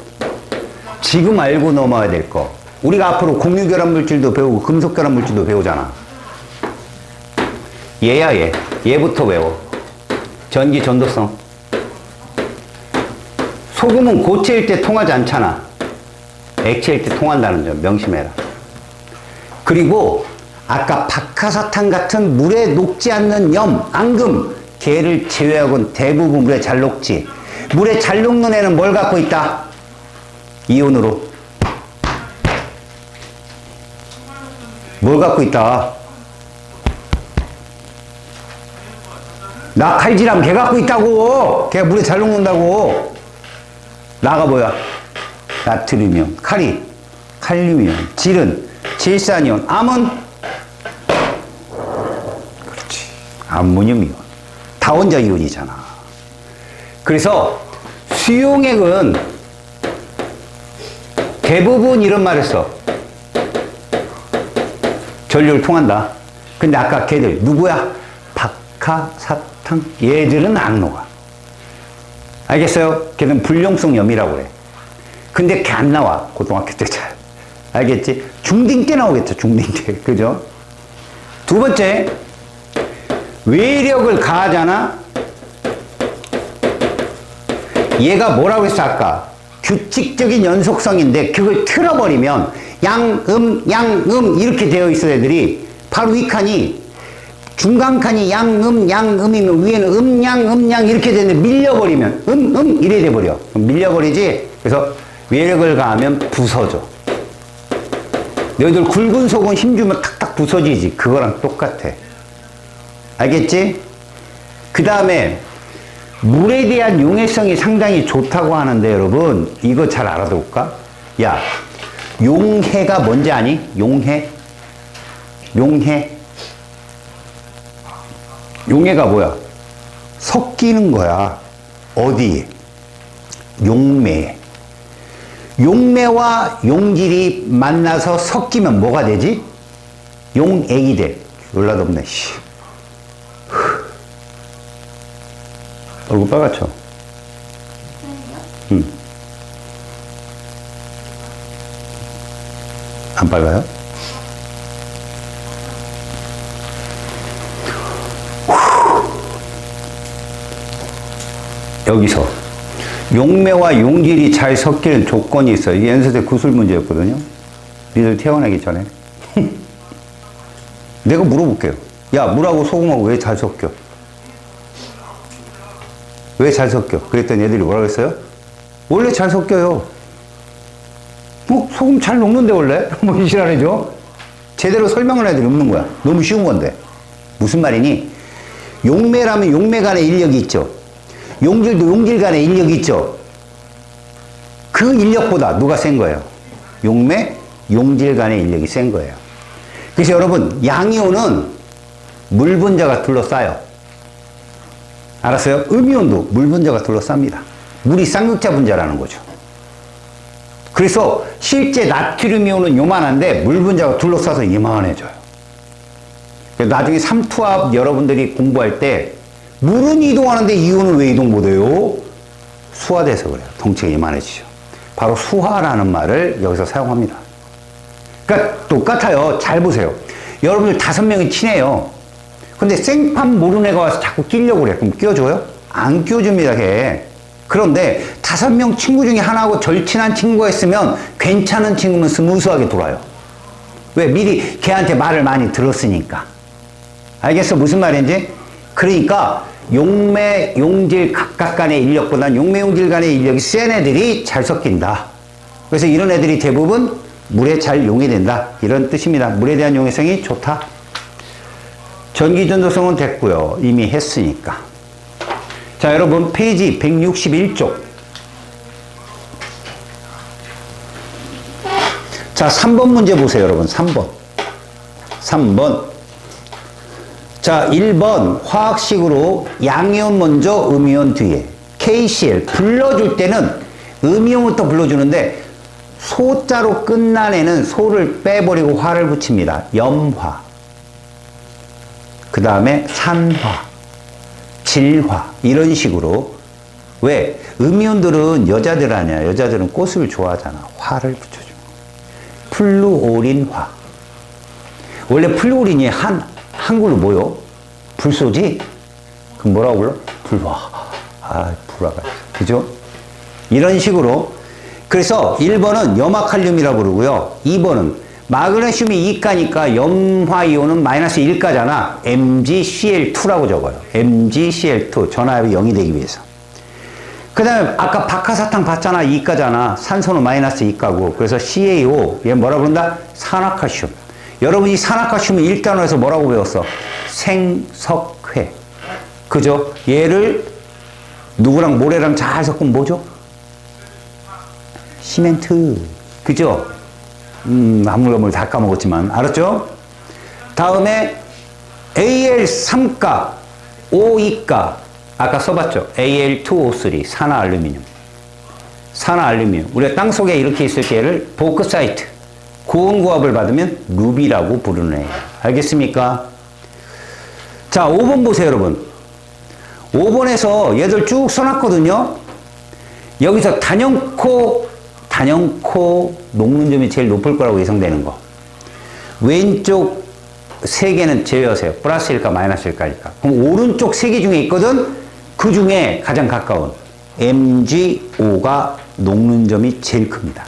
지금 알고 넘어야 될 거. 우리가 앞으로 공유결합 물질도 배우고 금속결합 물질도 배우잖아. 얘야 얘. 얘부터 외워. 전기 전도성. 소금은 고체일 때 통하지 않잖아. 액체일 때 통한다는 점 명심해라. 그리고 아까 박하사탕 같은 물에 녹지 않는 염, 앙금, 걔를 제외하고는 대부분 물에 잘 녹지. 물에 잘 녹는 애는 뭘 갖고 있다? 이온으로. 뭘 갖고 있다? 나 칼질하면 걔 갖고 있다고. 걔가 물에 잘 녹는다고. 나가 뭐야? 나트륨이온, 칼이 칼륨이온, 질은 질산이온, 암은 그렇지 암모늄이온. 다 원자 이온이잖아. 그래서 수용액은 대부분 이런 말을 써. 전류를 통한다. 근데 아까 걔들 누구야? 박하사탕. 얘들은 안 녹아. 알겠어요? 걔는 불용성 염이라고 그래. 근데 걔 안 나와. 고등학교 때 잘. 알겠지? 중딩 때 나오겠죠. 중딩 때. 그죠? 두 번째, 외력을 가하잖아. 얘가 뭐라고 했어 아까? 규칙적인 연속성인데 그걸 틀어버리면 양음 이렇게 되어 있을 애들이 바로 이 칸이 중간칸이 양음이면 위에는 양 이렇게 되는데 밀려버리면 이래 돼버려. 밀려버리지. 그래서 외력을 가하면 부서져. 너희들 굵은 속은 힘주면 탁탁 부서지지. 그거랑 똑같아. 알겠지? 그 다음에 물에 대한 용해성이 상당히 좋다고 하는데 여러분 이거 잘 알아둘까? 야, 용해가 뭔지 아니? 용해가 뭐야? 섞이는 거야. 어디? 용매. 용매와 용질이 만나서 섞이면 뭐가 되지? 용액이 돼. 놀라덥네. 씨. 얼굴 빨갛죠? 응. 안 빨가요? 여기서 용매와 용질이 잘 섞이는 조건이 있어요. 이게 연세대 구술 문제였거든요. 니들 태어나기 전에. 내가 물어볼게요. 야, 물하고 소금하고 왜 잘 섞여? 왜 잘 섞여? 그랬더니 애들이 뭐라고 했어요? 원래 잘 섞여요. 소금 잘 녹는데 원래? 뭐 이 지랄이죠? 제대로 설명을 해야 돼. 없는 거야. 너무 쉬운 건데. 무슨 말이니? 용매라면 용매 간의 인력이 있죠. 용질도 용질 간의 인력이 있죠. 그 인력보다 누가 센 거예요? 용매, 용질 간의 인력이 센 거예요. 그래서 여러분 양이온은 물 분자가 둘러싸요. 알았어요? 음이온도 물 분자가 둘러쌉니다. 물이 쌍극자 분자라는 거죠. 그래서 실제 나트륨 이온은 요만한데 물 분자가 둘러싸서 이만해져요. 나중에 삼투압 여러분들이 공부할 때 물은 이동하는데 이온은 왜 이동 못해요? 수화돼서 그래요. 덩치가 이만해지죠. 바로 수화라는 말을 여기서 사용합니다. 그러니까 똑같아요. 잘 보세요. 여러분들 5명이 친해요. 근데 생판 모르는 애가 와서 자꾸 끼려고 그래. 그럼 끼워줘요? 안 끼워줍니다, 걔. 그런데 5명 친구 중에 하나하고 절친한 친구가 있으면 괜찮은 친구는 스무스하게 돌아요. 왜? 미리 걔한테 말을 많이 들었으니까. 알겠어? 무슨 말인지? 그러니까 용매, 용질 각각 간의 인력보다는 용매, 용질 간의 인력이 센 애들이 잘 섞인다. 그래서 이런 애들이 대부분 물에 잘 용해된다. 이런 뜻입니다. 물에 대한 용해성이 좋다. 전기 전도성은 됐고요. 이미 했으니까. 자, 여러분 페이지 161쪽. 자, 3번 문제 보세요, 여러분. 3번. 자, 1번 화학식으로 양이온 먼저 음이온 뒤에 KCl 불러줄 때는 음이온부터 불러주는데 소자로 끝난 애는 소를 빼버리고 화를 붙입니다. 염화, 그 다음에 산화, 질화 이런 식으로. 왜? 음이온들은 여자들 아니야. 여자들은 꽃을 좋아하잖아. 화를 붙여줘. 플루오린화. 원래 플루오린이 한글로 뭐요? 불소지? 그럼 뭐라고 불러? 불화. 아, 불화가. 그죠? 이런 식으로. 그래서 1번은 염화칼륨이라고 부르고요. 2번은 마그네슘이 2가니까 염화이온은 마이너스 1가잖아. MgCl2라고 적어요. MgCl2. 전압이 0이 되기 위해서. 그 다음에 아까 박하사탕 봤잖아. 2가잖아. 산소는 마이너스 2가고. 그래서 CaO. 얘 뭐라 부른다? 산화칼슘. 여러분이 산화칼슘을 1단원에서 뭐라고 배웠어? 생석회. 그죠? 얘를 누구랑 모래랑 잘 섞으면 뭐죠? 시멘트. 그죠? 아무걸 다 까먹었지만. 알았죠? 다음에 Al3가, O2가. 아까 써봤죠? Al2O3. 산화알루미늄. 산화알루미늄. 우리가 땅속에 이렇게 있을 때 얘를 보크사이트. 고온고압을 받으면 루비라고 부르는 애예요. 알겠습니까? 자, 5번 보세요, 여러분. 5번에서 얘들 쭉 써놨거든요. 여기서 단연코 녹는 점이 제일 높을 거라고 예상되는 거. 왼쪽 3개는 제외하세요. 플러스일까 마이너스일까니까. 그럼 오른쪽 3개 중에 있거든. 그 중에 가장 가까운 MgO가 녹는 점이 제일 큽니다.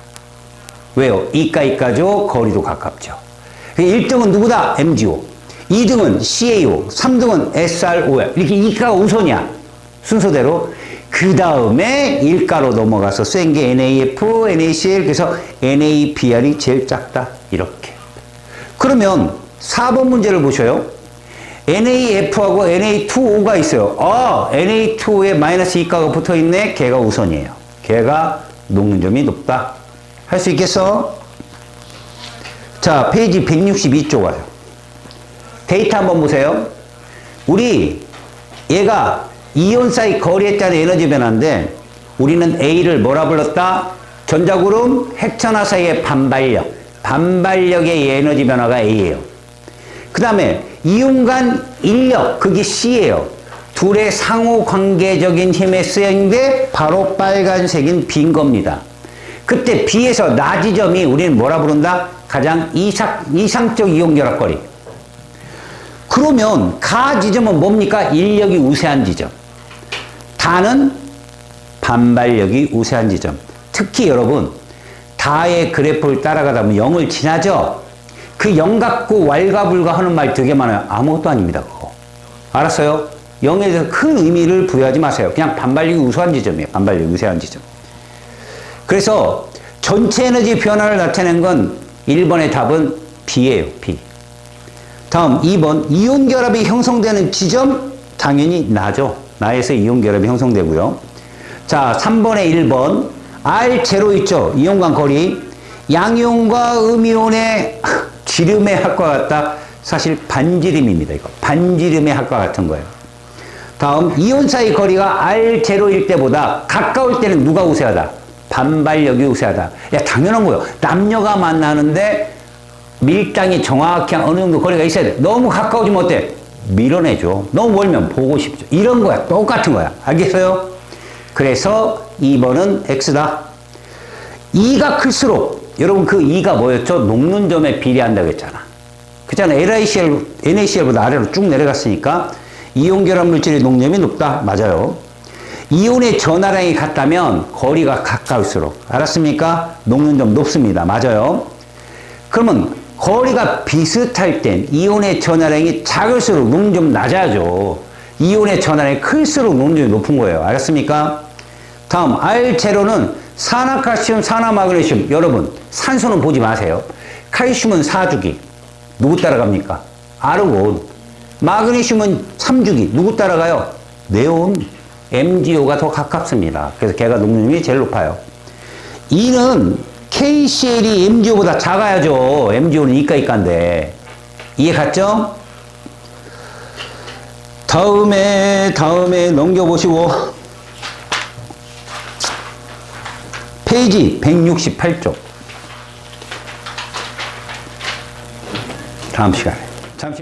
왜요? 이가죠. 거리도 가깝죠. 1등은 누구다? MgO. 2등은 CaO. 3등은 SrO야. 이렇게 이가가 우선이야. 순서대로. 그 다음에 1가로 넘어가서 센 게 NaF, NaCl. 그래서 NaBr이 제일 작다. 이렇게. 그러면 4번 문제를 보셔요. NaF하고 Na2O가 있어요. Na2O에 마이너스 2가가 붙어 있네. 걔가 우선이에요. 걔가 녹는 점이 높다. 할 수 있겠어? 자, 페이지 162쪽 와요. 데이터 한번 보세요. 우리 얘가 이온 사이 거리에 따른 에너지 변화인데 우리는 A를 뭐라 불렀다? 전자구름, 핵전화 사이의 반발력. 반발력의 에너지 변화가 A예요. 그 다음에 이온 간 인력, 그게 C예요. 둘의 상호 관계적인 힘의 쓰임인데 바로 빨간색인 B인 겁니다. 그때 B에서 나 지점이 우리는 뭐라 부른다? 가장 이상적 이온 결합거리. 그러면 가 지점은 뭡니까? 인력이 우세한 지점. 다는 반발력이 우세한 지점. 특히 여러분, 다의 그래프를 따라가다 보면 0을 지나죠? 그 0 갖고 왈가불가 하는 말 되게 많아요. 아무것도 아닙니다, 그거. 알았어요? 0에 대해서 큰 의미를 부여하지 마세요. 그냥 반발력이 우세한 지점이에요. 반발력이 우세한 지점. 그래서 전체 에너지 변화를 나타낸 건 1번의 답은 B예요. B. 다음 2번 이온 결합이 형성되는 지점 당연히 나죠. 나에서 이온 결합이 형성되고요. 자, 3번의 1번 R0 있죠. 이온 간 거리. 양이온과 음이온의 지름의 합과 같다. 사실 반지름입니다. 이거 반지름의 합과 같은 거예요. 다음, 이온 사이 거리가 R0일 때보다 가까울 때는 누가 우세하다? 반발력이 우세하다. 야, 당연한 거예요. 남녀가 만나는데 밀당이 정확히 어느 정도 거리가 있어야 돼. 너무 가까워지면 어때? 밀어내죠. 너무 멀면 보고 싶죠. 이런 거야. 똑같은 거야. 알겠어요? 그래서 2번은 X다. 2가 클수록, 여러분 그 2가 뭐였죠? 녹는 점에 비례한다고 했잖아. 그잖아. NaCl보다 아래로 쭉 내려갔으니까 이온 결합 물질의 녹념이 높다. 맞아요. 이온의 전하량이 같다면 거리가 가까울수록, 알았습니까? 녹는 점 높습니다. 맞아요. 그러면 거리가 비슷할 땐 이온의 전하량이 작을수록 녹는 점 낮아져. 이온의 전하량이 클수록 녹는 점이 높은 거예요. 알았습니까? 다음, R0는 산화칼슘, 산화마그네슘. 여러분, 산소는 보지 마세요. 칼슘은 4주기. 누구 따라갑니까? 아르곤. 마그네슘은 3주기. 누구 따라가요? 네온. MgO가 더 가깝습니다. 그래서 걔가 녹는점이 제일 높아요. E는 KCl이 MgO보다 작아야죠. MgO는 이가인데. 이해 갔죠? 다음에 넘겨보시고 페이지 168쪽. 다음 시간에. 잠시